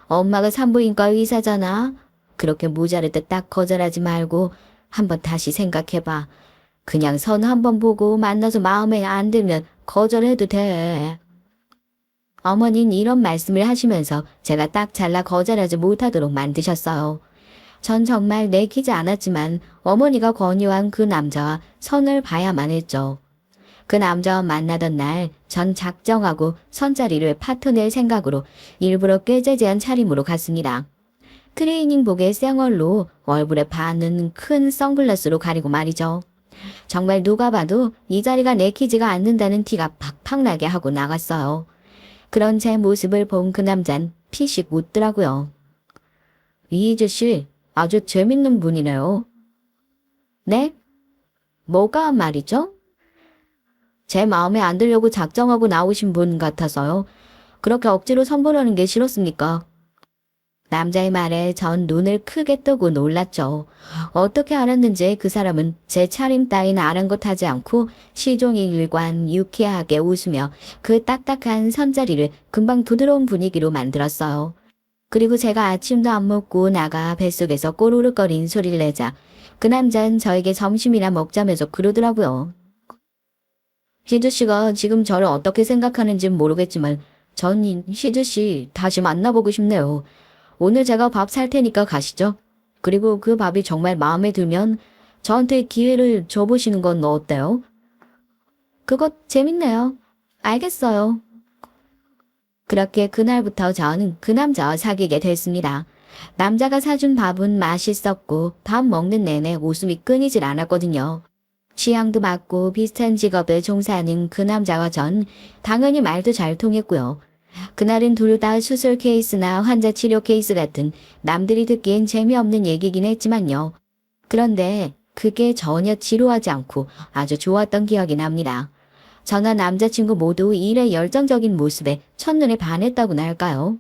A: 엄마가 산부인과 의사잖아. 그렇게 모자랄 때 딱 거절하지 말고 한번 다시 생각해봐. 그냥 선 한번 보고 만나서 마음에 안 들면 거절해도 돼. 어머니는 이런 말씀을 하시면서 제가 딱 잘라 거절하지 못하도록 만드셨어요. 전 정말 내키지 않았지만 어머니가 권유한 그 남자와 선을 봐야만 했죠. 그 남자와 만나던 날 전 작정하고 선자리를 파토낼 생각으로 일부러 꾀재재한 차림으로 갔습니다. 트레이닝복에 쌩얼로 얼굴에 반은 큰 선글라스로 가리고 말이죠. 정말 누가 봐도 이 자리가 내키지가 않는다는 티가 팍팍 나게 하고 나갔어요. 그런 제 모습을 본 그 남잔 피식 웃더라고요. 이희주 씨, 아주 재밌는 분이네요. 네? 뭐가 말이죠? 제 마음에 안 들려고 작정하고 나오신 분 같아서요. 그렇게 억지로 선보라는 게 싫었습니까? 남자의 말에 전 눈을 크게 뜨고 놀랐죠. 어떻게 알았는지 그 사람은 제 차림 따윈 아랑곳하지 않고 시종일관 유쾌하게 웃으며 그 딱딱한 선자리를 금방 부드러운 분위기로 만들었어요. 그리고 제가 아침도 안 먹고 나가 뱃속에서 꼬르륵거린 소리를 내자 그 남자는 저에게 점심이나 먹자면서 그러더라고요. 희주씨가 지금 저를 어떻게 생각하는지는 모르겠지만 전 희주씨 다시 만나보고 싶네요. 오늘 제가 밥 살 테니까 가시죠. 그리고 그 밥이 정말 마음에 들면 저한테 기회를 줘보시는 건 어때요? 그거 재밌네요. 알겠어요. 그렇게 그날부터 저는 그 남자와 사귀게 됐습니다. 남자가 사준 밥은 맛있었고 밥 먹는 내내 웃음이 끊이질 않았거든요. 취향도 맞고 비슷한 직업에 종사하는 그 남자와 전 당연히 말도 잘 통했고요. 그날은 둘 다 수술 케이스나 환자 치료 케이스 같은 남들이 듣기엔 재미없는 얘기긴 했지만요. 그런데 그게 전혀 지루하지 않고 아주 좋았던 기억이 납니다. 저나 남자친구 모두 일에 열정적인 모습에 첫눈에 반했다고나 할까요?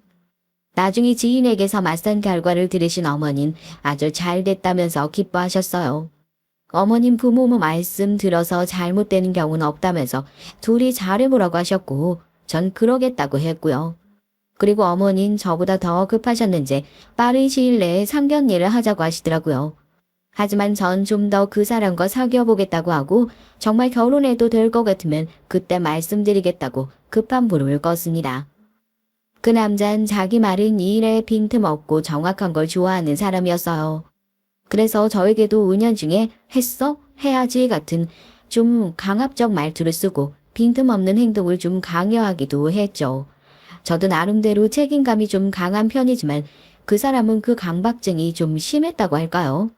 A: 나중에 지인에게서 맞선 결과를 들으신 어머닌 아주 잘 됐다면서 기뻐하셨어요. 어머님 부모 말씀 들어서 잘못되는 경우는 없다면서 둘이 잘해보라고 하셨고 전 그러겠다고 했고요. 그리고 어머닌 저보다 더 급하셨는지 빠른 시일 내에 상견례를 하자고 하시더라고요. 하지만 전 좀 더 그 사람과 사귀어 보겠다고 하고 정말 결혼해도 될 것 같으면 그때 말씀드리겠다고 급한 불을 껐습니다. 그 남잔 자기 말은 일에 빈틈없고 정확한 걸 좋아하는 사람이었어요. 그래서 저에게도 은연중에 했어? 해야지 같은 좀 강압적 말투를 쓰고 빈틈없는 행동을 좀 강요하기도 했죠. 저도 나름대로 책임감이 좀 강한 편이지만 그 사람은 그 강박증이 좀 심했다고 할까요?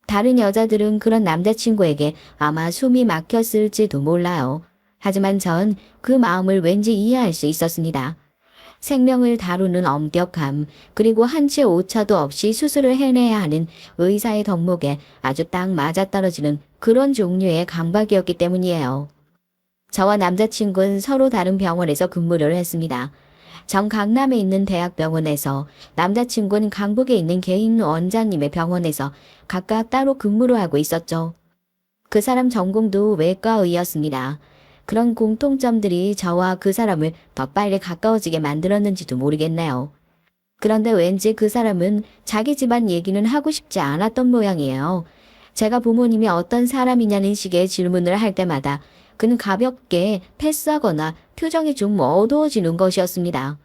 A: 다른 여자들은 그런 남자친구에게 아마 숨이 막혔을지도 몰라요. 하지만 전 그 마음을 왠지 이해할 수 있었습니다. 생명을 다루는 엄격함, 그리고 한 채 오차도 없이 수술을 해내야 하는 의사의 덕목에 아주 딱 맞아떨어지는 그런 종류의 강박이었기 때문이에요. 저와 남자친구는 서로 다른 병원에서 근무를 했습니다. 전 강남에 있는 대학병원에서, 남자친구는 강북에 있는 개인 원장님의 병원에서 각각 따로 근무를 하고 있었죠. 그 사람 전공도 외과의였습니다. 그런 공통점들이 저와 그 사람을 더 빨리 가까워지게 만들었는지도 모르겠네요. 그런데 왠지 그 사람은 자기 집안 얘기는 하고 싶지 않았던 모양이에요. 제가 부모님이 어떤 사람이냐는 식의 질문을 할 때마다 그는 가볍게 패스하거나 표정이 좀 어두워지는 것이었습니다.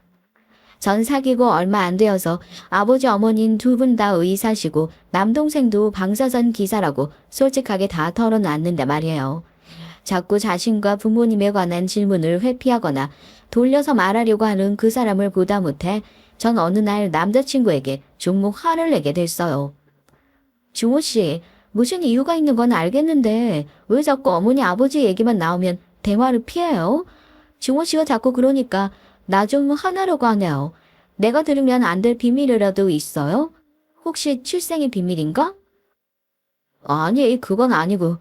A: 전 사귀고 얼마 안 되어서 아버지 어머니는 두 분 다 의사시고 남동생도 방사선 기사라고 솔직하게 다 털어놨는데 말이에요. 자꾸 자신과 부모님에 관한 질문을 회피하거나 돌려서 말하려고 하는 그 사람을 보다 못해 전 어느 날 남자친구에게 좀 화를 내게 됐어요. 중호 씨, 무슨 이유가 있는 건 알겠는데 왜 자꾸 어머니 아버지 얘기만 나오면 대화를 피해요? 중호 씨가 자꾸 그러니까 나 좀 화나려고 하네요. 내가 들으면 안 될 비밀이라도 있어요? 혹시 출생의 비밀인가? 아니, 그건 아니고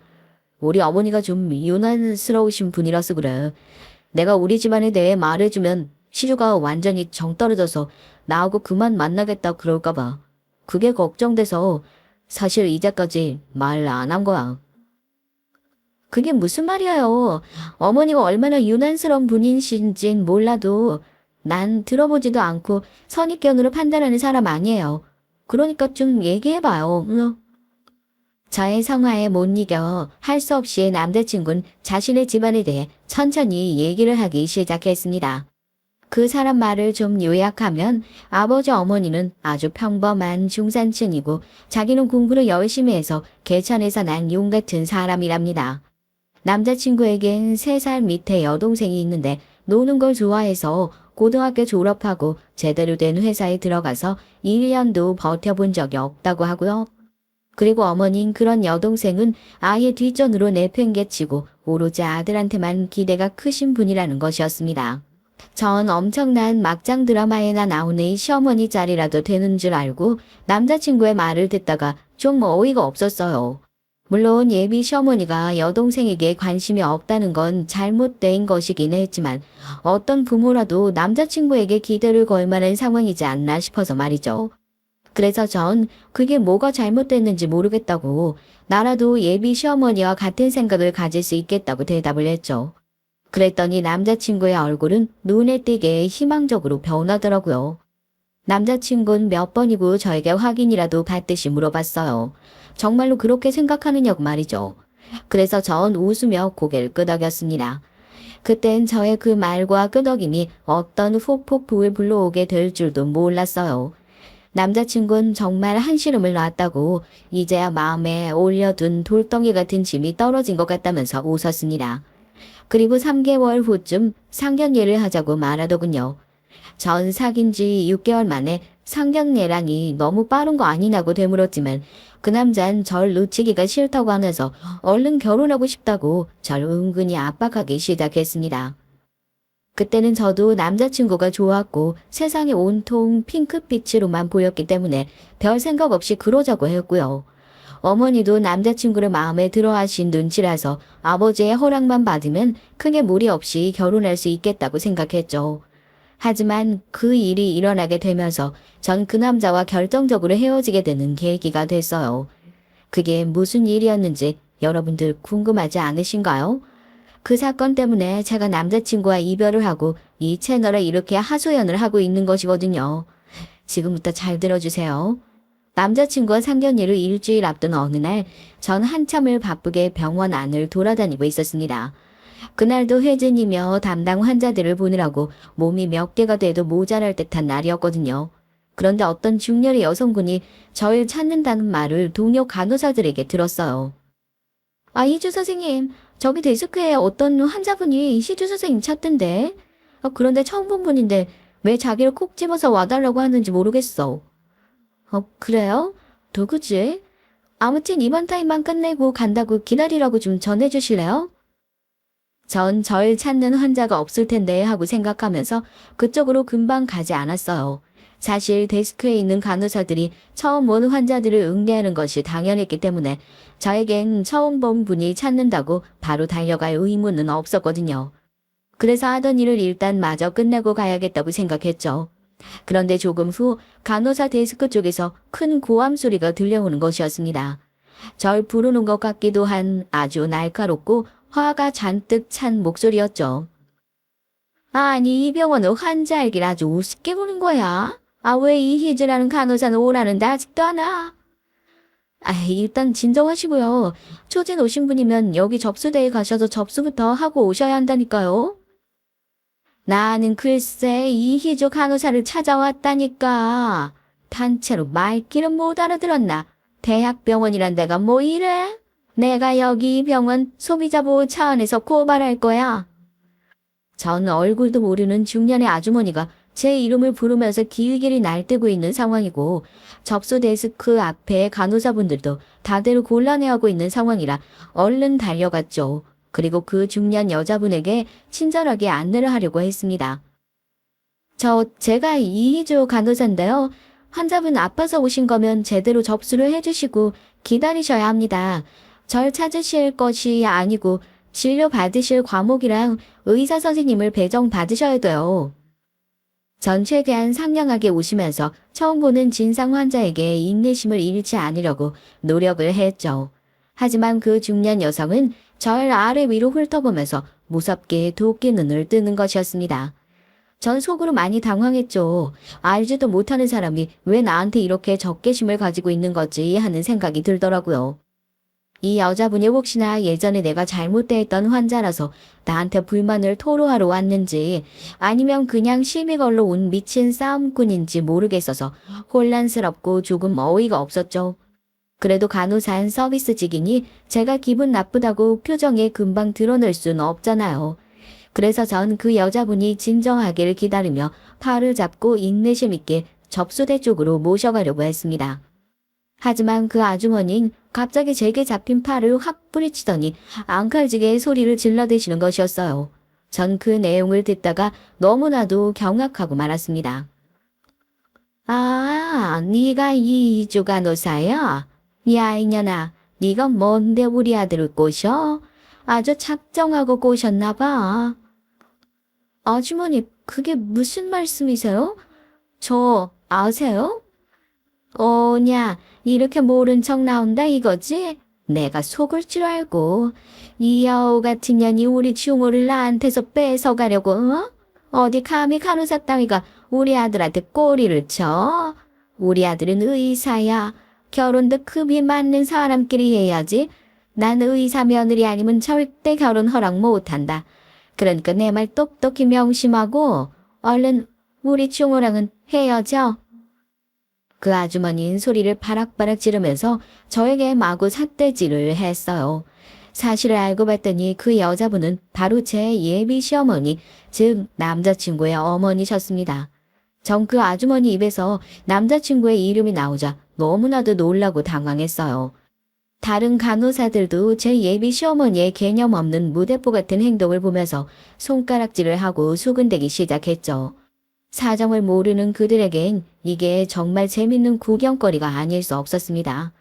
A: 우리 어머니가 좀 유난스러우신 분이라서 그래. 내가 우리 집안에 대해 말해주면 시주가 완전히 정 떨어져서 나하고 그만 만나겠다 그럴까 봐. 그게 걱정돼서 사실 이제까지 말 안 한 거야. 그게 무슨 말이에요. 어머니가 얼마나 유난스러운 분이신진 몰라도 난 들어보지도 않고 선입견으로 판단하는 사람 아니에요. 그러니까 좀 얘기해봐요. 저의 성화에 못 이겨 할 수 없이 남자친구는 자신의 집안에 대해 천천히 얘기를 하기 시작했습니다. 그 사람 말을 좀 요약하면 아버지 어머니는 아주 평범한 중산층이고 자기는 공부를 열심히 해서 개천에서 난 용 같은 사람이랍니다. 남자친구에겐 3살 밑에 여동생이 있는데 노는 걸 좋아해서 고등학교 졸업하고 제대로 된 회사에 들어가서 1년도 버텨본 적이 없다고 하고요. 그리고 어머니는 그런 여동생은 아예 뒷전으로 내팽개치고 오로지 아들한테만 기대가 크신 분이라는 것이었습니다. 전 엄청난 막장 드라마에나 나오는 이 시어머니 짤이라도 되는 줄 알고 남자친구의 말을 듣다가 좀 어이가 없었어요. 물론 예비 시어머니가 여동생에게 관심이 없다는 건 잘못된 것이긴 했지만 어떤 부모라도 남자친구에게 기대를 걸 만한 상황이지 않나 싶어서 말이죠. 그래서 전 그게 뭐가 잘못됐는지 모르겠다고 나라도 예비 시어머니와 같은 생각을 가질 수 있겠다고 대답을 했죠. 그랬더니 남자친구의 얼굴은 눈에 띄게 희망적으로 변하더라고요. 남자친구는 몇 번이고 저에게 확인이라도 받듯이 물어봤어요. 정말로 그렇게 생각하느냐고 말이죠. 그래서 전 웃으며 고개를 끄덕였습니다. 그땐 저의 그 말과 끄덕임이 어떤 폭풍을 불러오게 될 줄도 몰랐어요. 남자친구는 정말 한시름을 놨다고 이제야 마음에 올려둔 돌덩이 같은 짐이 떨어진 것 같다면서 웃었습니다. 그리고 3개월 후쯤 상견례를 하자고 말하더군요. 전 사귄 지 6개월 만에 상견례랑이 너무 빠른 거 아니냐고 되물었지만 그 남잔 절 놓치기가 싫다고 하면서 얼른 결혼하고 싶다고 절 은근히 압박하기 시작했습니다. 그때는 저도 남자친구가 좋았고 세상이 온통 핑크빛으로만 보였기 때문에 별 생각 없이 그러자고 했고요. 어머니도 남자친구를 마음에 들어 하신 눈치라서 아버지의 허락만 받으면 크게 무리 없이 결혼할 수 있겠다고 생각했죠. 하지만 그 일이 일어나게 되면서 전 그 남자와 결정적으로 헤어지게 되는 계기가 됐어요. 그게 무슨 일이었는지 여러분들 궁금하지 않으신가요? 그 사건 때문에 제가 남자친구와 이별을 하고 이 채널에 이렇게 하소연을 하고 있는 것이거든요. 지금부터 잘 들어주세요. 남자친구와 상견례를 일주일 앞둔 어느 날, 전 한참을 바쁘게 병원 안을 돌아다니고 있었습니다. 그날도 회진이며 담당 환자들을 보느라고 몸이 몇 개가 돼도 모자랄 듯한 날이었거든요. 그런데 어떤 중년의 여성분이 저를 찾는다는 말을 동료 간호사들에게 들었어요. 아, 이주 선생님, 저기 데스크에 어떤 환자분이 이시주 선생님 찾던데. 그런데 처음 본 분인데 왜 자기를 콕 집어서 와달라고 하는지 모르겠어. 그래요? 누구지? 아무튼 이번 타임만 끝내고 간다고 기다리라고 좀 전해주실래요? 전 절 찾는 환자가 없을 텐데 하고 생각하면서 그쪽으로 금방 가지 않았어요. 사실 데스크에 있는 간호사들이 처음 온 환자들을 응대하는 것이 당연했기 때문에 저에겐 처음 본 분이 찾는다고 바로 달려갈 의무는 없었거든요. 그래서 하던 일을 일단 마저 끝내고 가야겠다고 생각했죠. 그런데 조금 후 간호사 데스크 쪽에서 큰 고함 소리가 들려오는 것이었습니다. 절 부르는 것 같기도 한 아주 날카롭고 화가 잔뜩 찬 목소리였죠. 아니, 이 병원은 환자 알기를 아주 우습게 보는 거야. 왜 이희즈라는 간호사는 오라는데 아직도 안 와? 일단 진정하시고요. 초진 오신 분이면 여기 접수대에 가셔서 접수부터 하고 오셔야 한다니까요. 나는 글쎄 이희조 간호사를 찾아왔다니까. 단체로 말귀는 못 알아들었나? 대학병원이란 데가 뭐 이래? 내가 여기 병원 소비자 보호 차원에서 고발할 거야. 전 얼굴도 모르는 중년의 아주머니가 제 이름을 부르면서 길길이 날뛰고 있는 상황이고 접수 데스크 앞에 간호사분들도 다들 곤란해하고 있는 상황이라 얼른 달려갔죠. 그리고 그 중년 여자분에게 친절하게 안내를 하려고 했습니다. 제가 이희조 간호사인데요. 환자분 아파서 오신 거면 제대로 접수를 해주시고 기다리셔야 합니다. 절 찾으실 것이 아니고 진료 받으실 과목이랑 의사 선생님을 배정 받으셔야 돼요. 전 최대한 상냥하게 웃으면서 처음 보는 진상 환자에게 인내심을 잃지 않으려고 노력을 했죠. 하지만 그 중년 여성은 절 아래 위로 훑어보면서 무섭게 도끼 눈을 뜨는 것이었습니다. 전 속으로 많이 당황했죠. 알지도 못하는 사람이 왜 나한테 이렇게 적개심을 가지고 있는 거지 하는 생각이 들더라고요. 이 여자분이 혹시나 예전에 내가 잘못대했던 환자라서 나한테 불만을 토로하러 왔는지 아니면 그냥 시비 걸러 온 미친 싸움꾼인지 모르겠어서 혼란스럽고 조금 어이가 없었죠. 그래도 간호사인 서비스직이니 제가 기분 나쁘다고 표정에 금방 드러낼 수는 없잖아요. 그래서 전 그 여자분이 진정하기를 기다리며 팔을 잡고 인내심 있게 접수대 쪽으로 모셔가려고 했습니다. 하지만 그 아주머니는 갑자기 제게 잡힌 팔을 확 뿌리치더니 앙칼지게 소리를 질러대시는 것이었어요. 전 그 내용을 듣다가 너무나도 경악하고 말았습니다. 네가 이희조 간호사야? 야, 이년아, 네가 뭔데 우리 아들을 꼬셔? 아주 작정하고 꼬셨나 봐. 아주머니, 그게 무슨 말씀이세요? 저 아세요? 오냐, 이렇게 모른 척 나온다 이거지? 내가 속을 줄 알고 이 여우 같은 년이 우리 충호를 나한테서 뺏어가려고 어디 감히 간호사 따위가 우리 아들한테 꼬리를 쳐? 우리 아들은 의사야. 결혼도 급이 맞는 사람끼리 해야지. 난 의사 며느리 아니면 절대 결혼 허락 못한다. 그러니까 내 말 똑똑히 명심하고 얼른 우리 충호랑은 헤어져. 그 아주머니는 소리를 바락바락 지르면서 저에게 마구 삿대질을 했어요. 사실을 알고 봤더니 그 여자분은 바로 제 예비 시어머니, 즉 남자친구의 어머니셨습니다. 전 그 아주머니 입에서 남자친구의 이름이 나오자 너무나도 놀라고 당황했어요. 다른 간호사들도 제 예비 시어머니의 개념 없는 무대뽀 같은 행동을 보면서 손가락질을 하고 수근대기 시작했죠. 사정을 모르는 그들에겐 이게 정말 재밌는 구경거리가 아닐 수 없었습니다.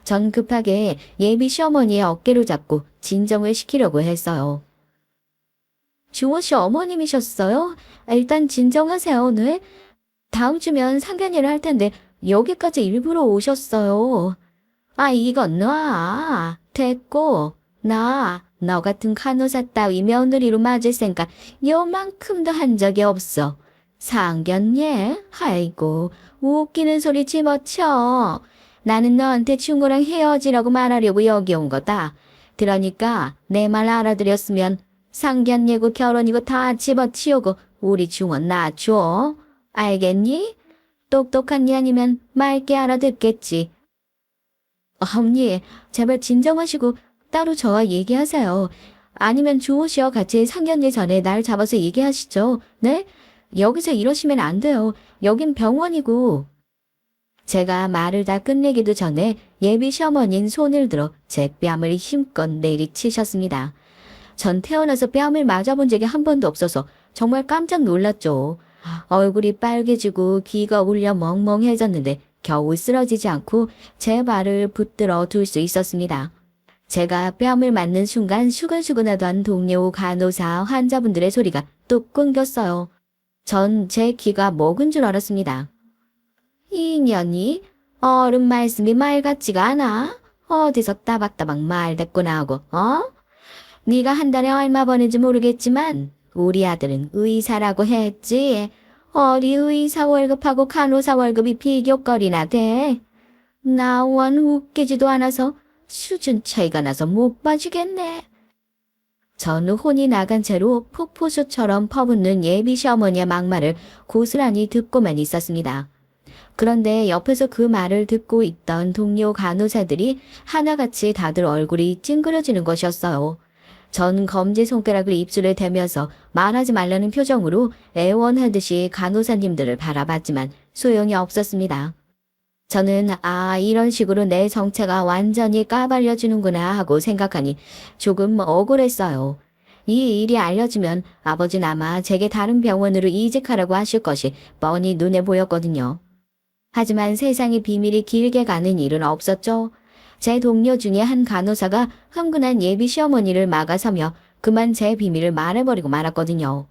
A: 전 급하게 예비 시어머니의 어깨를 잡고 진정을 시키려고 했어요. 주호 씨 어머님이셨어요? 일단 진정하세요, 네? 다음 주면 상견례를 할 텐데 여기까지 일부러 오셨어요. 아, 이건 놔. 됐고. 너 같은 간호사 따위 며느리로 맞을 생각 요만큼도 한 적이 없어. 상견례? 아이고, 웃기는 소리 집어쳐. 나는 너한테 충고랑 헤어지라고 말하려고 여기 온 거다. 그러니까 내 말 알아들였으면 상견례고 결혼이고 다 집어치우고 우리 중원 놔줘. 알겠니? 똑똑한 니 아니면 맑게 알아듣겠지. 언니, 제발 진정하시고 따로 저와 얘기하세요. 아니면 주호 씨와 같이 상견례 전에 날 잡아서 얘기하시죠. 네? 여기서 이러시면 안 돼요. 여긴 병원이고. 제가 말을 다 끝내기도 전에 예비 시어머니는 손을 들어 제 뺨을 힘껏 내리치셨습니다. 전 태어나서 뺨을 맞아본 적이 한 번도 없어서 정말 깜짝 놀랐죠. 얼굴이 빨개지고 귀가 울려 멍멍해졌는데 겨우 쓰러지지 않고 제 발을 붙들어 둘 수 있었습니다. 제가 뺨을 맞는 순간 수근수근하던 동료 간호사 환자분들의 소리가 뚝 끊겼어요. 전 제 귀가 먹은 줄 알았습니다. 이 년이 어른 말씀이 말 같지가 않아. 어디서 따박따박 말 대꾸 나오고, 네가 한 달에 얼마 버는지 모르겠지만 우리 아들은 의사라고 했지. 어디 의사 월급하고 간호사 월급이 비교거리나 돼. 나 원 웃기지도 않아서 수준 차이가 나서 못 봐주겠네. 저는 혼이 나간 채로 폭포수처럼 퍼붓는 예비 시어머니의 막말을 고스란히 듣고만 있었습니다. 그런데 옆에서 그 말을 듣고 있던 동료 간호사들이 하나같이 다들 얼굴이 찡그려지는 것이었어요. 전 검지손가락을 입술에 대면서 말하지 말라는 표정으로 애원하듯이 간호사님들을 바라봤지만 소용이 없었습니다. 저는 이런 식으로 내 정체가 완전히 까발려지는구나 하고 생각하니 조금 억울했어요. 이 일이 알려지면 아버지는 아마 제게 다른 병원으로 이직하라고 하실 것이 뻔히 눈에 보였거든요. 하지만 세상의 비밀이 길게 가는 일은 없었죠. 제 동료 중에 한 간호사가 흥분한 예비 시어머니를 막아서며 그만 제 비밀을 말해버리고 말았거든요.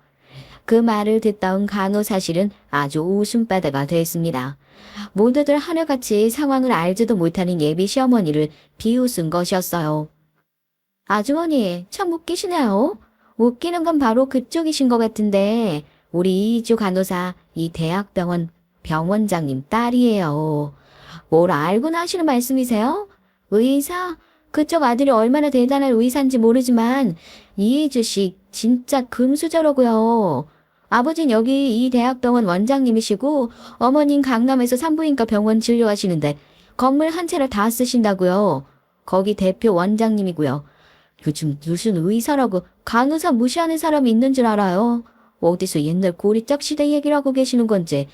A: 그 말을 듣던 간호사실은 아주 웃음바다가 됐습니다. 모두들 하늘같이 상황을 알지도 못하는 예비 시어머니를 비웃은 것이었어요. 아주머니, 참 웃기시네요. 웃기는 건 바로 그쪽이신 것 같은데 우리 이주 간호사 이 대학병원 병원장님 딸이에요. 뭘 알고나 하시는 말씀이세요? 의사? 그쪽 아들이 얼마나 대단한 의사인지 모르지만 이희주 씨 진짜 금수저라고요. 아버진 여기 이 대학병원 원장님이시고 어머님 강남에서 산부인과 병원 진료하시는데 건물 한 채를 다 쓰신다고요. 거기 대표 원장님이고요. 요즘 무슨 의사라고 간호사 무시하는 사람이 있는 줄 알아요. 어디서 옛날 고리짝 시대 얘기를 하고 계시는 건지.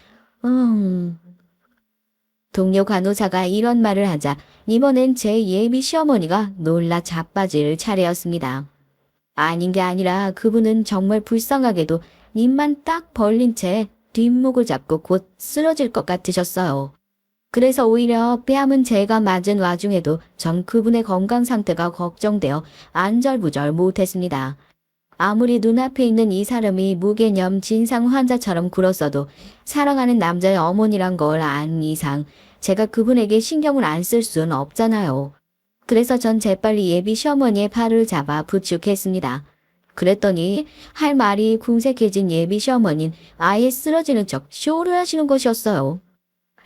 A: 동료 간호사가 이런 말을 하자 이번엔 제 예비 시어머니가 놀라 자빠질 차례였습니다. 아닌 게 아니라 그분은 정말 불쌍하게도 입만 딱 벌린 채 뒷목을 잡고 곧 쓰러질 것 같으셨어요. 그래서 오히려 뺨은 제가 맞은 와중에도 전 그분의 건강 상태가 걱정되어 안절부절 못했습니다. 아무리 눈앞에 있는 이 사람이 무개념 진상 환자처럼 굴었어도 사랑하는 남자의 어머니란 걸 안 이상 제가 그분에게 신경을 안 쓸 수는 없잖아요. 그래서 전 재빨리 예비 시어머니의 팔을 잡아 부축했습니다. 그랬더니 할 말이 궁색해진 예비 시어머니는 아예 쓰러지는 척 쇼를 하시는 것이었어요.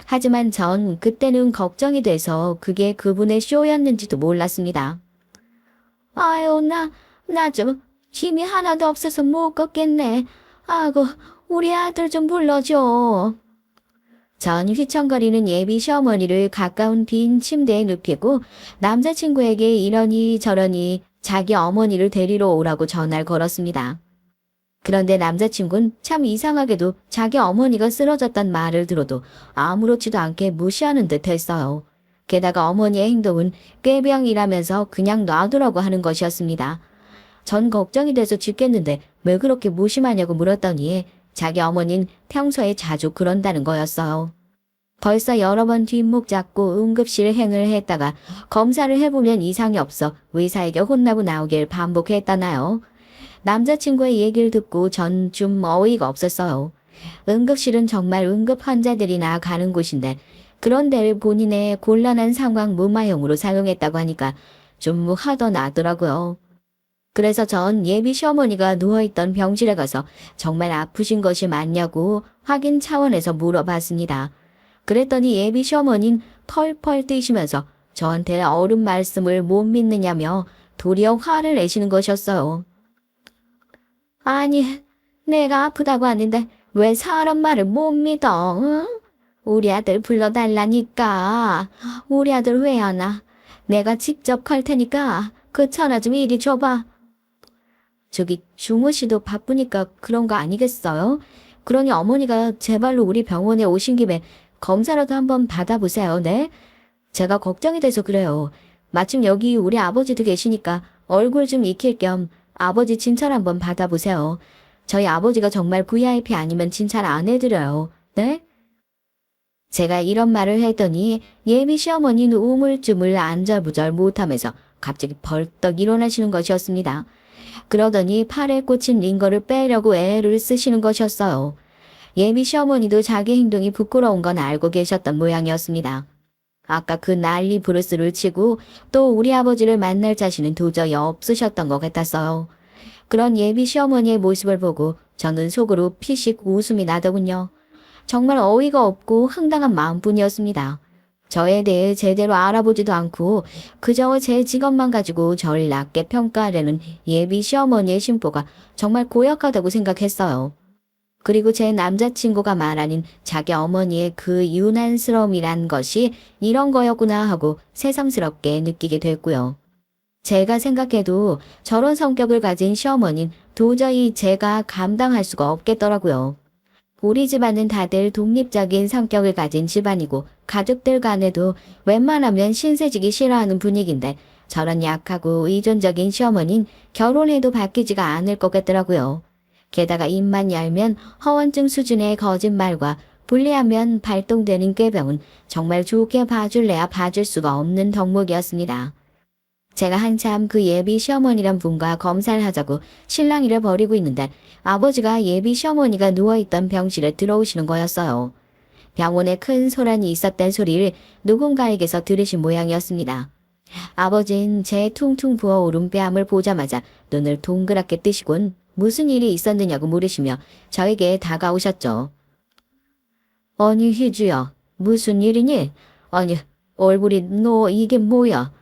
A: 하지만 전 그때는 걱정이 돼서 그게 그분의 쇼였는지도 몰랐습니다. 아유, 나 좀 힘이 하나도 없어서 못 걷겠네. 아이고, 우리 아들 좀 불러줘. 전 휘청거리는 예비 시어머니를 가까운 빈 침대에 눕히고 남자친구에게 이러니 저러니 자기 어머니를 데리러 오라고 전화를 걸었습니다. 그런데 남자친구는 참 이상하게도 자기 어머니가 쓰러졌단 말을 들어도 아무렇지도 않게 무시하는 듯 했어요. 게다가 어머니의 행동은 꾀병이라면서 그냥 놔두라고 하는 것이었습니다. 전 걱정이 돼서 죽겠는데 왜 그렇게 무심하냐고 물었더니 자기 어머니는 평소에 자주 그런다는 거였어요. 벌써 여러 번 뒷목 잡고 응급실 행을 했다가 검사를 해보면 이상이 없어 의사에게 혼나고 나오길 반복했다나요. 남자친구의 얘기를 듣고 전 좀 어이가 없었어요. 응급실은 정말 응급 환자들이나 가는 곳인데 그런 데를 본인의 곤란한 상황 무마용으로 사용했다고 하니까 좀 화도 나더라고요. 그래서 전 예비 시어머니가 누워있던 병실에 가서 정말 아프신 것이 맞냐고 확인 차원에서 물어봤습니다. 그랬더니 예비 시어머니는 펄펄 뛰시면서 저한테 어른 말씀을 못 믿느냐며 도리어 화를 내시는 것이었어요. 아니, 내가 아프다고 하는데 왜 사람 말을 못 믿어? 응? 우리 아들 불러달라니까. 우리 아들 왜 안 와? 내가 직접 갈 테니까 그 전화 좀 이리 줘봐. 저기 중호 씨도 바쁘니까 그런 거 아니겠어요? 그러니 어머니가 제발로 우리 병원에 오신 김에 검사라도 한번 받아보세요. 네? 제가 걱정이 돼서 그래요. 마침 여기 우리 아버지도 계시니까 얼굴 좀 익힐 겸 아버지 진찰 한번 받아보세요. 저희 아버지가 정말 VIP 아니면 진찰 안 해드려요. 네? 제가 이런 말을 했더니 예비 시어머니는 우물쭈물 안절부절 못하면서 갑자기 벌떡 일어나시는 것이었습니다. 그러더니 팔에 꽂힌 링거를 빼려고 애를 쓰시는 것이었어요. 예비 시어머니도 자기 행동이 부끄러운 건 알고 계셨던 모양이었습니다. 아까 그 난리 부르스를 치고 또 우리 아버지를 만날 자신은 도저히 없으셨던 것 같았어요. 그런 예비 시어머니의 모습을 보고 저는 속으로 피식 웃음이 나더군요. 정말 어이가 없고 황당한 마음뿐이었습니다. 저에 대해 제대로 알아보지도 않고 그저 제 직업만 가지고 저를 낮게 평가하려는 예비 시어머니의 심보가 정말 고약하다고 생각했어요. 그리고 제 남자친구가 말하는 자기 어머니의 그 유난스러움이란 것이 이런 거였구나 하고 새삼스럽게 느끼게 됐고요. 제가 생각해도 저런 성격을 가진 시어머니는 도저히 제가 감당할 수가 없겠더라고요. 우리 집안은 다들 독립적인 성격을 가진 집안이고 가족들 간에도 웬만하면 신세지기 싫어하는 분위기인데 저런 약하고 의존적인 시어머니는 결혼해도 바뀌지가 않을 것 같더라고요. 게다가 입만 열면 허언증 수준의 거짓말과 불리하면 발동되는 꾀병은 정말 좋게 봐줄래야 봐줄 수가 없는 덕목이었습니다. 제가 한참 그 예비 시어머니란 분과 검사를 하자고 실랑이를 벌이고 있는데 아버지가 예비 시어머니가 누워있던 병실에 들어오시는 거였어요. 병원에 큰 소란이 있었던 소리를 누군가에게서 들으신 모양이었습니다. 아버지는 제 퉁퉁 부어오른 뺨을 보자마자 눈을 동그랗게 뜨시곤 무슨 일이 있었느냐고 물으시며 저에게 다가오셨죠. 아니 희주야, 무슨 일이니? 아니 얼굴이 너 이게 뭐야?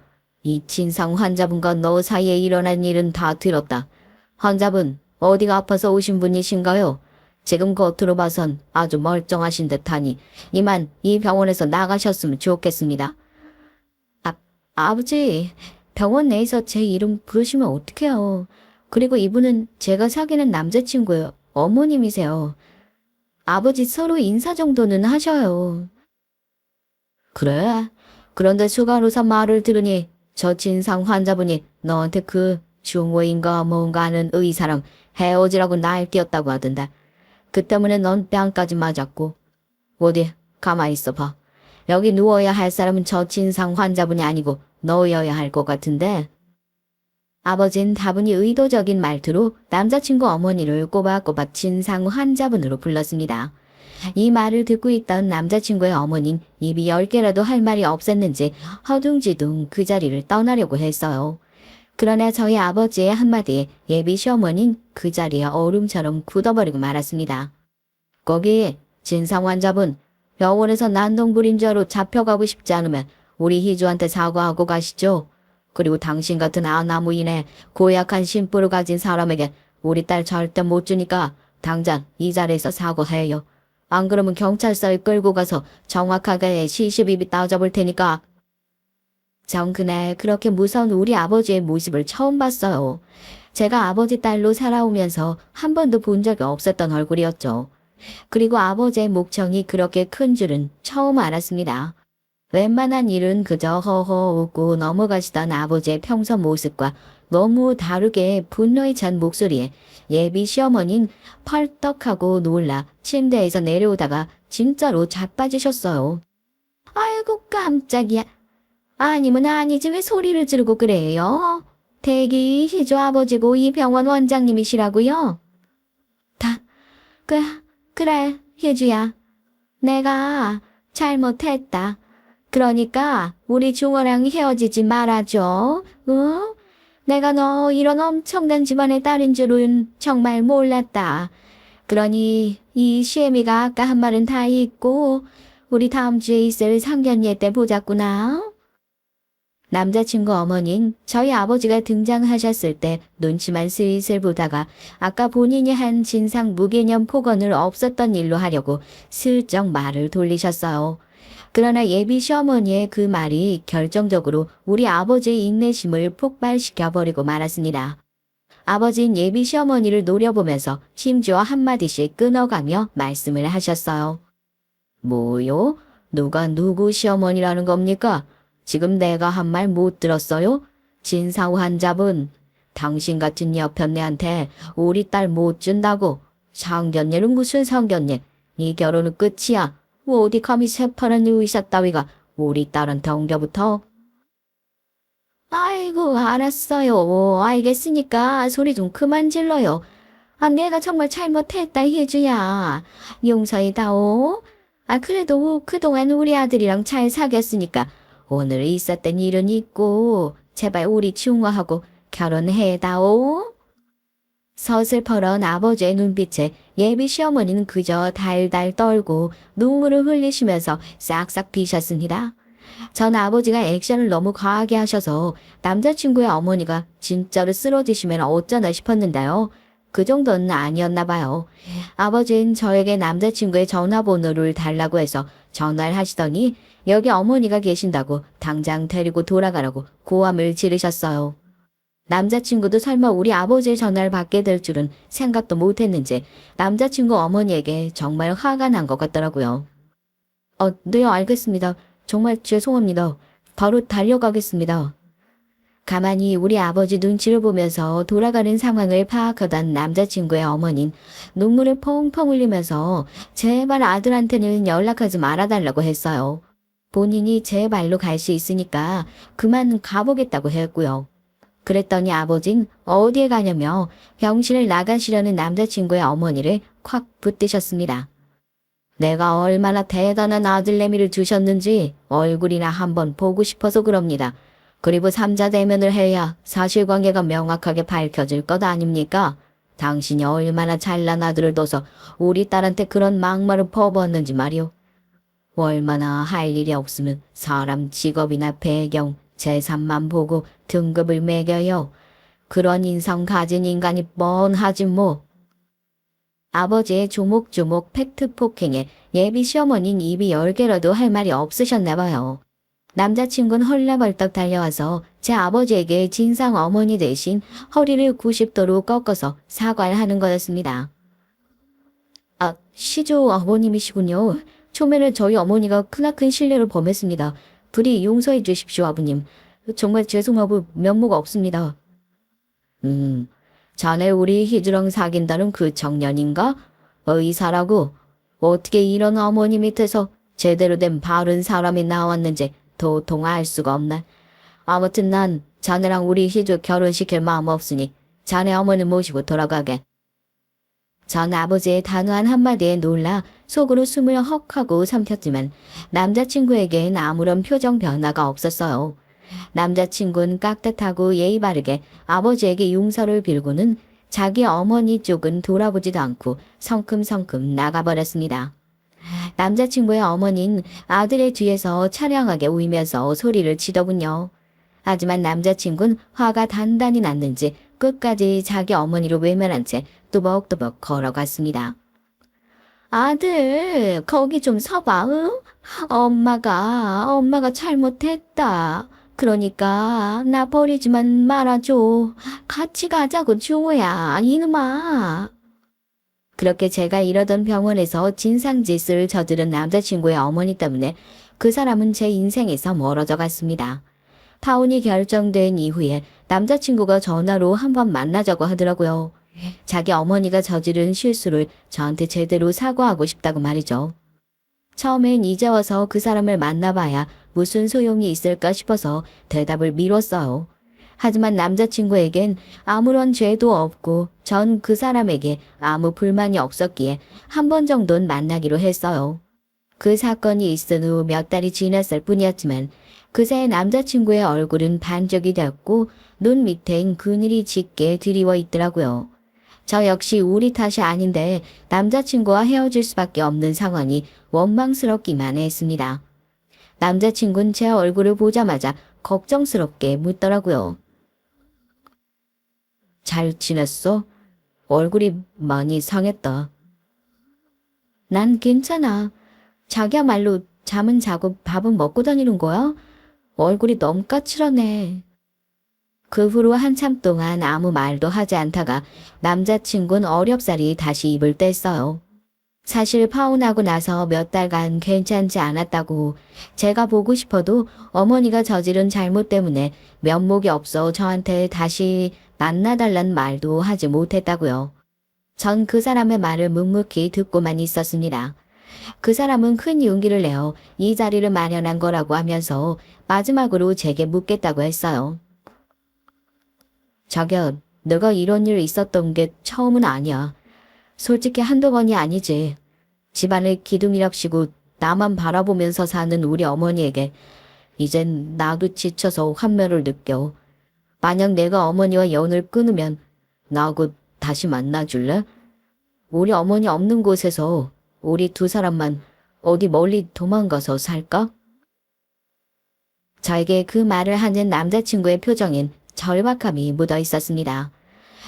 A: 이 진상 환자분과 너 사이에 일어난 일은 다 들었다. 환자분 어디가 아파서 오신 분이신가요? 지금 겉으로 봐선 아주 멀쩡하신 듯하니 이만 이 병원에서 나가셨으면 좋겠습니다. 아버지, 병원 내에서 제 이름 부르시면 어떡해요. 그리고 이분은 제가 사귀는 남자친구예요. 어머님이세요. 아버지 서로 인사 정도는 하셔요. 그래? 그런데 수간호사 말을 들으니 저 진상 환자분이 너한테 그 중호인가 뭔가 하는 의사랑 헤어지라고 날뛰었다고 하던데. 그 때문에 넌 뺨까지 맞았고. 어디 가만히 있어봐. 여기 누워야 할 사람은 저 진상 환자분이 아니고 너여야 할 것 같은데. 아버진 다분히 의도적인 말투로 남자친구 어머니를 꼬박꼬박 진상 환자분으로 불렀습니다. 이 말을 듣고 있던 남자친구의 어머니는 입이 10개라도 할 말이 없었는지 허둥지둥 그 자리를 떠나려고 했어요. 그러나 저희 아버지의 한마디에 예비 시어머니는 그 자리에 얼음처럼 굳어버리고 말았습니다. 거기 진상 환자분, 병원에서 난동불임자로 잡혀가고 싶지 않으면 우리 희주한테 사과하고 가시죠. 그리고 당신 같은 아나무인의 고약한 심부를 가진 사람에게 우리 딸 절대 못 주니까 당장 이 자리에서 사과해요. 안 그러면 경찰서에 끌고 가서 정확하게 시시비비 따져볼 테니까. 전 그날 그렇게 무서운 우리 아버지의 모습을 처음 봤어요. 제가 아버지 딸로 살아오면서 한 번도 본 적이 없었던 얼굴이었죠. 그리고 아버지의 목청이 그렇게 큰 줄은 처음 알았습니다. 웬만한 일은 그저 허허 웃고 넘어가시던 아버지의 평소 모습과 너무 다르게 분노에 찬 목소리에 예비 시어머니는 펄떡하고 놀라 침대에서 내려오다가 진짜로 자빠지셨어요. 아이고 깜짝이야. 아니면 아니지 왜 소리를 지르고 그래요? 대기 희주 아버지고 이 병원 원장님이시라고요? 다, 그, 그래 희주야. 내가 잘못했다. 그러니까 우리 중호랑 헤어지지 말아줘. 응? 내가 너 이런 엄청난 집안의 딸인 줄은 정말 몰랐다. 그러니 이 시애미가 아까 한 말은 다 잊고 우리 다음 주에 있을 상견례 때 보자꾸나. 남자친구 어머닌 저희 아버지가 등장하셨을 때 눈치만 슬슬 보다가 아까 본인이 한 진상 무개념 폭언을 없었던 일로 하려고 슬쩍 말을 돌리셨어요. 그러나 예비 시어머니의 그 말이 결정적으로 우리 아버지의 인내심을 폭발시켜버리고 말았습니다. 아버지는 예비 시어머니를 노려보면서 심지어 한마디씩 끊어가며 말씀을 하셨어요. 뭐요? 누가 누구 시어머니라는 겁니까? 지금 내가 한 말 못 들었어요? 진사우 환자분, 당신 같은 여편네한테 우리 딸 못 준다고. 상견례는 무슨 상견례? 네 결혼은 끝이야. 어디 감히 새파란 의사 따위가 우리 딸한테 엉겨붙어? 아이고 알았어요. 알겠으니까 소리 좀 그만 질러요. 아 내가 정말 잘못했다 희주야. 용서해다오. 아 그래도 그동안 우리 아들이랑 잘 사귀었으니까 오늘 있었던 일은 있고 제발 우리 중화하고 결혼해다오. 서슬퍼런 아버지의 눈빛에 예비 시어머니는 그저 달달 떨고 눈물을 흘리시면서 싹싹 비셨습니다. 전 아버지가 액션을 너무 과하게 하셔서 남자친구의 어머니가 진짜로 쓰러지시면 어쩌나 싶었는데요. 그 정도는 아니었나 봐요. 아버지는 저에게 남자친구의 전화번호를 달라고 해서 전화를 하시더니 여기 어머니가 계신다고 당장 데리고 돌아가라고 고함을 지르셨어요. 남자친구도 설마 우리 아버지의 전화를 받게 될 줄은 생각도 못했는지 남자친구 어머니에게 정말 화가 난 것 같더라고요. 네 알겠습니다. 정말 죄송합니다. 바로 달려가겠습니다. 가만히 우리 아버지 눈치를 보면서 돌아가는 상황을 파악하던 남자친구의 어머니는 눈물을 펑펑 흘리면서 제발 아들한테는 연락하지 말아달라고 했어요. 본인이 제 발로 갈 수 있으니까 그만 가보겠다고 했고요. 그랬더니 아버진 어디에 가냐며 병실을 나가시려는 남자친구의 어머니를 콱 붙드셨습니다. 내가 얼마나 대단한 아들내미를 주셨는지 얼굴이나 한번 보고 싶어서 그럽니다. 그리고 삼자 대면을 해야 사실관계가 명확하게 밝혀질 것 아닙니까? 당신이 얼마나 잘난 아들을 둬서 우리 딸한테 그런 막말을 퍼부었는지 말이오. 얼마나 할 일이 없으면 사람 직업이나 배경, 재산만 보고 등급을 매겨요. 그런 인성 가진 인간이 뻔하지 뭐. 아버지의 조목조목 팩트 폭행에 예비 시어머니는 입이 10개라도 할 말이 없으셨나 봐요. 남자친구는 헐레벌떡 달려와서 제 아버지에게 진상 어머니 대신 허리를 90도로 꺾어서 사과를 하는 거였습니다. 아, 시조 어머님이시군요. 초면에 저희 어머니가 크나큰 실례를 범했습니다. 부디 용서해 주십시오, 아버님. 정말 죄송하고 면모가 없습니다. 자네 우리 희주랑 사귄다는 그 청년인가? 의사라고? 어떻게 이런 어머니 밑에서 제대로 된 바른 사람이 나왔는지 도통 알 수가 없네. 아무튼 난 자네랑 우리 희주 결혼시킬 마음 없으니 자네 어머니 모시고 돌아가게. 전 아버지의 단호한 한마디에 놀라 속으로 숨을 헉하고 삼켰지만 남자친구에겐 아무런 표정 변화가 없었어요. 남자친구는 깍듯하고 예의 바르게 아버지에게 용서를 빌고는 자기 어머니 쪽은 돌아보지도 않고 성큼성큼 나가버렸습니다. 남자친구의 어머니는 아들의 뒤에서 처량하게 울면서 소리를 치더군요. 하지만 남자친구는 화가 단단히 났는지 끝까지 자기 어머니로 외면한 채 또벅또벅 걸어갔습니다. 아들, 거기 좀 서봐, 응? 엄마가 잘못했다. 그러니까 나 버리지만 말아줘. 같이 가자고 주호야, 이놈아. 그렇게 제가 일하던 병원에서 진상짓을 저지른 남자친구의 어머니 때문에 그 사람은 제 인생에서 멀어져 갔습니다. 파혼이 결정된 이후에 남자친구가 전화로 한번 만나자고 하더라고요. 자기 어머니가 저지른 실수를 저한테 제대로 사과하고 싶다고 말이죠. 처음엔 이제 와서 그 사람을 만나봐야 무슨 소용이 있을까 싶어서 대답을 미뤘어요. 하지만 남자친구에겐 아무런 죄도 없고 전 그 사람에게 아무 불만이 없었기에 한 번 정도는 만나기로 했어요. 그 사건이 있은 후 몇 달이 지났을 뿐이었지만 그새 남자친구의 얼굴은 반쪽이 되었고 눈 밑엔 그늘이 짙게 드리워 있더라고요. 저 역시 우리 탓이 아닌데 남자친구와 헤어질 수밖에 없는 상황이 원망스럽기만 했습니다. 남자친구는 제 얼굴을 보자마자 걱정스럽게 묻더라고요. 잘 지냈어? 얼굴이 많이 상했다. 난 괜찮아. 자기야말로 잠은 자고 밥은 먹고 다니는 거야? 얼굴이 너무 까칠하네. 그 후로 한참 동안 아무 말도 하지 않다가 남자친구는 어렵사리 다시 입을 뗐어요. 사실 파혼하고 나서 몇 달간 괜찮지 않았다고 제가 보고 싶어도 어머니가 저지른 잘못 때문에 면목이 없어 저한테 다시 만나달란 말도 하지 못했다고요. 전 그 사람의 말을 묵묵히 듣고만 있었습니다. 그 사람은 큰 용기를 내어 이 자리를 마련한 거라고 하면서 마지막으로 제게 묻겠다고 했어요. 자기야, 내가 이런 일 있었던 게 처음은 아니야. 솔직히 한두 번이 아니지. 집안을 기둥이랍시고 나만 바라보면서 사는 우리 어머니에게 이젠 나도 지쳐서 환멸을 느껴. 만약 내가 어머니와 연을 끊으면 나하고 다시 만나줄래? 우리 어머니 없는 곳에서 우리 두 사람만 어디 멀리 도망가서 살까? 저에게 그 말을 하는 남자친구의 표정엔 절박함이 묻어 있었습니다.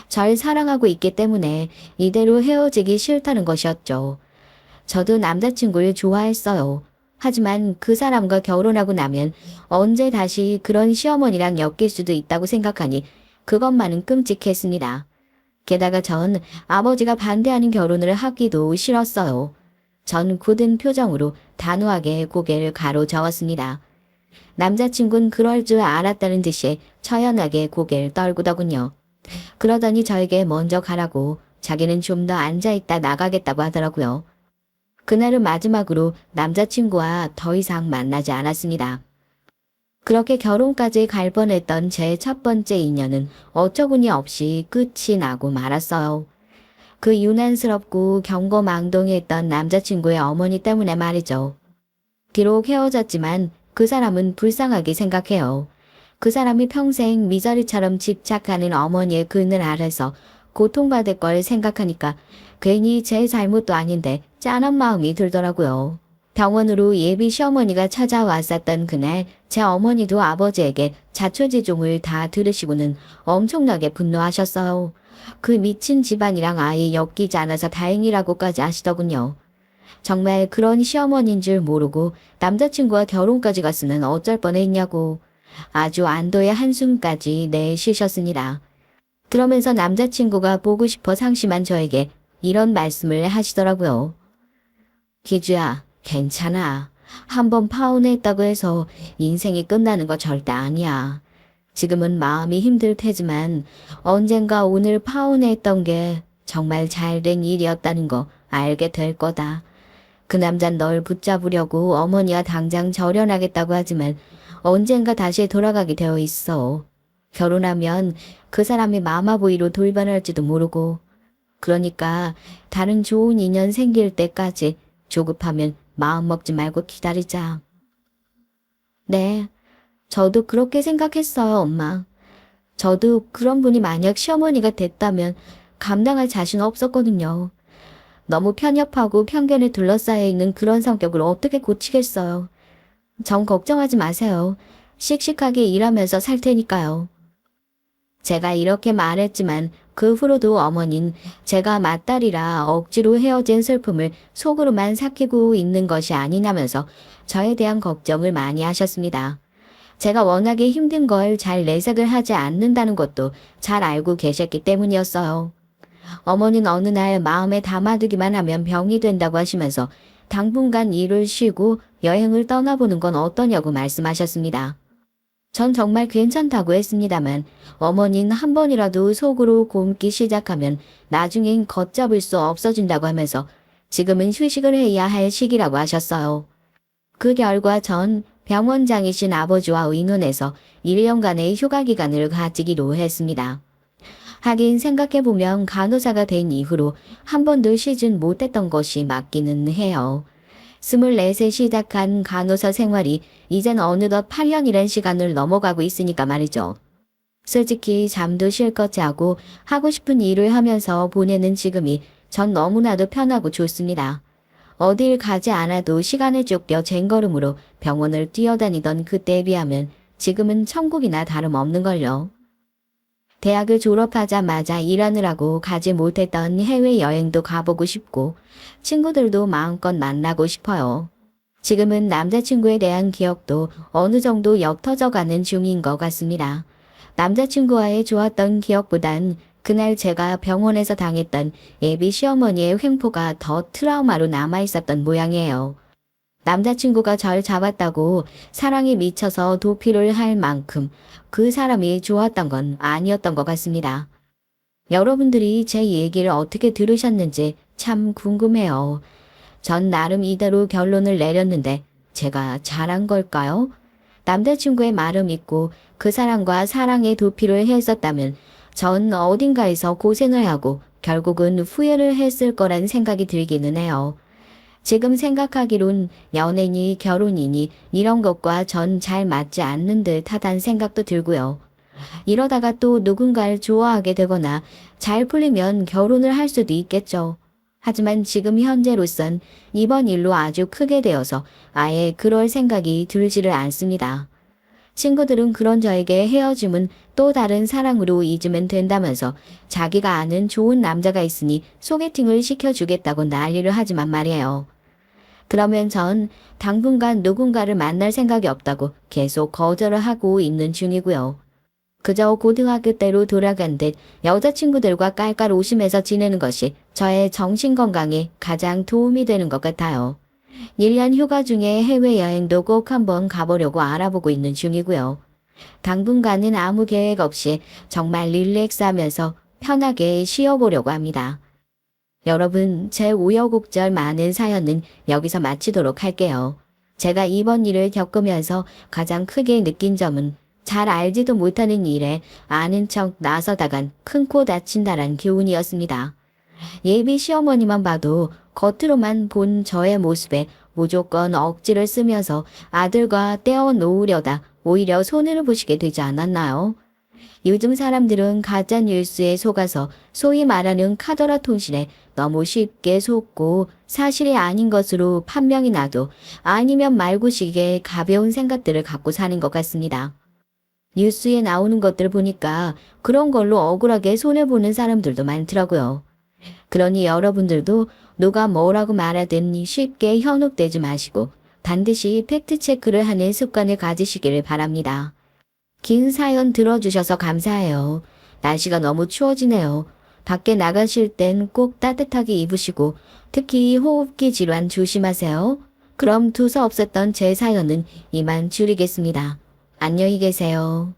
A: 절 사랑하고 있기 때문에 이대로 헤어지기 싫다는 것이었죠. 저도 남자친구를 좋아했어요. 하지만 그 사람과 결혼하고 나면 언제 다시 그런 시어머니랑 엮일 수도 있다고 생각하니 그것만은 끔찍했습니다. 게다가 전 아버지가 반대하는 결혼을 하기도 싫었어요. 전 굳은 표정으로 단호하게 고개를 가로저었습니다. 남자친구는 그럴 줄 알았다는 듯이 처연하게 고개를 떨구더군요. 그러더니 저에게 먼저 가라고 자기는 좀 더 앉아있다 나가겠다고 하더라고요. 그날은 마지막으로 남자친구와 더 이상 만나지 않았습니다. 그렇게 결혼까지 갈 뻔했던 제 첫 번째 인연은 어처구니 없이 끝이 나고 말았어요. 그 유난스럽고 경거망동했던 남자친구의 어머니 때문에 말이죠. 비록 헤어졌지만 그 사람은 불쌍하게 생각해요. 그 사람이 평생 미저리처럼 집착하는 어머니의 그늘 아래서 고통받을 걸 생각하니까 괜히 제 잘못도 아닌데 짠한 마음이 들더라고요. 병원으로 예비 시어머니가 찾아왔었던 그날 제 어머니도 아버지에게 자초지종을 다 들으시고는 엄청나게 분노하셨어요. 그 미친 집안이랑 아예 엮이지 않아서 다행이라고까지 하시더군요. 정말 그런 시어머니인 줄 모르고 남자친구와 결혼까지 갔으면 어쩔 뻔했냐고 아주 안도의 한숨까지 내쉬셨습니다. 그러면서 남자친구가 보고 싶어 상심한 저에게 이런 말씀을 하시더라고요. 기주야, 괜찮아. 한번 파혼했다고 해서 인생이 끝나는 거 절대 아니야. 지금은 마음이 힘들 테지만 언젠가 오늘 파혼했던 게 정말 잘된 일이었다는 거 알게 될 거다. 그 남잔 널 붙잡으려고 어머니와 당장 절연하겠다고 하지만 언젠가 다시 돌아가게 되어 있어. 결혼하면 그 사람이 마마보이로 돌변할지도 모르고. 그러니까 다른 좋은 인연 생길 때까지 조급하면 마음 먹지 말고 기다리자. 네, 저도 그렇게 생각했어요, 엄마. 저도 그런 분이 만약 시어머니가 됐다면 감당할 자신 없었거든요. 너무 편협하고 편견에 둘러싸여 있는 그런 성격을 어떻게 고치겠어요. 전 걱정하지 마세요. 씩씩하게 일하면서 살 테니까요. 제가 이렇게 말했지만 그 후로도 어머닌 제가 맏딸이라 억지로 헤어진 슬픔을 속으로만 삭히고 있는 것이 아니냐면서 저에 대한 걱정을 많이 하셨습니다. 제가 워낙에 힘든 걸 잘 내색을 하지 않는다는 것도 잘 알고 계셨기 때문이었어요. 어머니는 어느 날 마음에 담아두기만 하면 병이 된다고 하시면서 당분간 일을 쉬고 여행을 떠나보는 건 어떠냐고 말씀하셨습니다. 전 정말 괜찮다고 했습니다만 어머니는 한 번이라도 속으로 곰기 시작하면 나중엔 걷잡을 수 없어진다고 하면서 지금은 휴식을 해야 할 시기라고 하셨어요. 그 결과 전 병원장이신 아버지와 의논해서 1년간의 휴가 기간을 가지기로 했습니다. 하긴 생각해보면 간호사가 된 이후로 한 번도 쉬진 못했던 것이 맞기는 해요. 24세 시작한 간호사 생활이 이젠 어느덧 8년이란 시간을 넘어가고 있으니까 말이죠. 솔직히 잠도 실컷 자고 하고 싶은 일을 하면서 보내는 지금이 전 너무나도 편하고 좋습니다. 어딜 가지 않아도 시간에 쫓겨 쟁걸음으로 병원을 뛰어다니던 그때에 비하면 지금은 천국이나 다름없는걸요. 대학을 졸업하자마자 일하느라고 가지 못했던 해외여행도 가보고 싶고 친구들도 마음껏 만나고 싶어요. 지금은 남자친구에 대한 기억도 어느 정도 옅어져가는 중인 것 같습니다. 남자친구와의 좋았던 기억보단 그날 제가 병원에서 당했던 예비 시어머니의 횡포가 더 트라우마로 남아있었던 모양이에요. 남자친구가 절 잡았다고 사랑에 미쳐서 도피를 할 만큼 그 사람이 좋았던 건 아니었던 것 같습니다. 여러분들이 제 얘기를 어떻게 들으셨는지 참 궁금해요. 전 나름 이대로 결론을 내렸는데 제가 잘한 걸까요? 남자친구의 말을 믿고 그 사람과 사랑에 도피를 했었다면 전 어딘가에서 고생을 하고 결국은 후회를 했을 거란 생각이 들기는 해요. 지금 생각하기론 연애니 결혼이니 이런 것과 전 잘 맞지 않는 듯 하다는 생각도 들고요. 이러다가 또 누군가를 좋아하게 되거나 잘 풀리면 결혼을 할 수도 있겠죠. 하지만 지금 현재로선 이번 일로 아주 크게 되어서 아예 그럴 생각이 들지를 않습니다. 친구들은 그런 저에게 헤어짐은 또 다른 사랑으로 잊으면 된다면서 자기가 아는 좋은 남자가 있으니 소개팅을 시켜주겠다고 난리를 하지만 말이에요. 그러면 전 당분간 누군가를 만날 생각이 없다고 계속 거절을 하고 있는 중이고요. 그저 고등학교 때로 돌아간 듯 여자친구들과 깔깔 웃으면서 지내는 것이 저의 정신건강에 가장 도움이 되는 것 같아요. 1년 휴가 중에 해외여행도 꼭 한번 가보려고 알아보고 있는 중이고요. 당분간은 아무 계획 없이 정말 릴렉스하면서 편하게 쉬어보려고 합니다. 여러분, 제 우여곡절 많은 사연은 여기서 마치도록 할게요. 제가 이번 일을 겪으면서 가장 크게 느낀 점은 잘 알지도 못하는 일에 아는 척 나서다간 큰 코 다친다란 교훈이었습니다. 예비 시어머니만 봐도 겉으로만 본 저의 모습에 무조건 억지를 쓰면서 아들과 떼어놓으려다 오히려 손해를 보시게 되지 않았나요? 요즘 사람들은 가짜 뉴스에 속아서 소위 말하는 카더라 통신에 너무 쉽게 속고 사실이 아닌 것으로 판명이 나도 아니면 말고식의 가벼운 생각들을 갖고 사는 것 같습니다. 뉴스에 나오는 것들을 보니까 그런 걸로 억울하게 손해보는 사람들도 많더라고요. 그러니 여러분들도 누가 뭐라고 말하든 쉽게 현혹되지 마시고 반드시 팩트체크를 하는 습관을 가지시기를 바랍니다. 긴 사연 들어주셔서 감사해요. 날씨가 너무 추워지네요. 밖에 나가실 땐 꼭 따뜻하게 입으시고 특히 호흡기 질환 조심하세요. 그럼 두서없었던 제 사연은 이만 줄이겠습니다. 안녕히 계세요.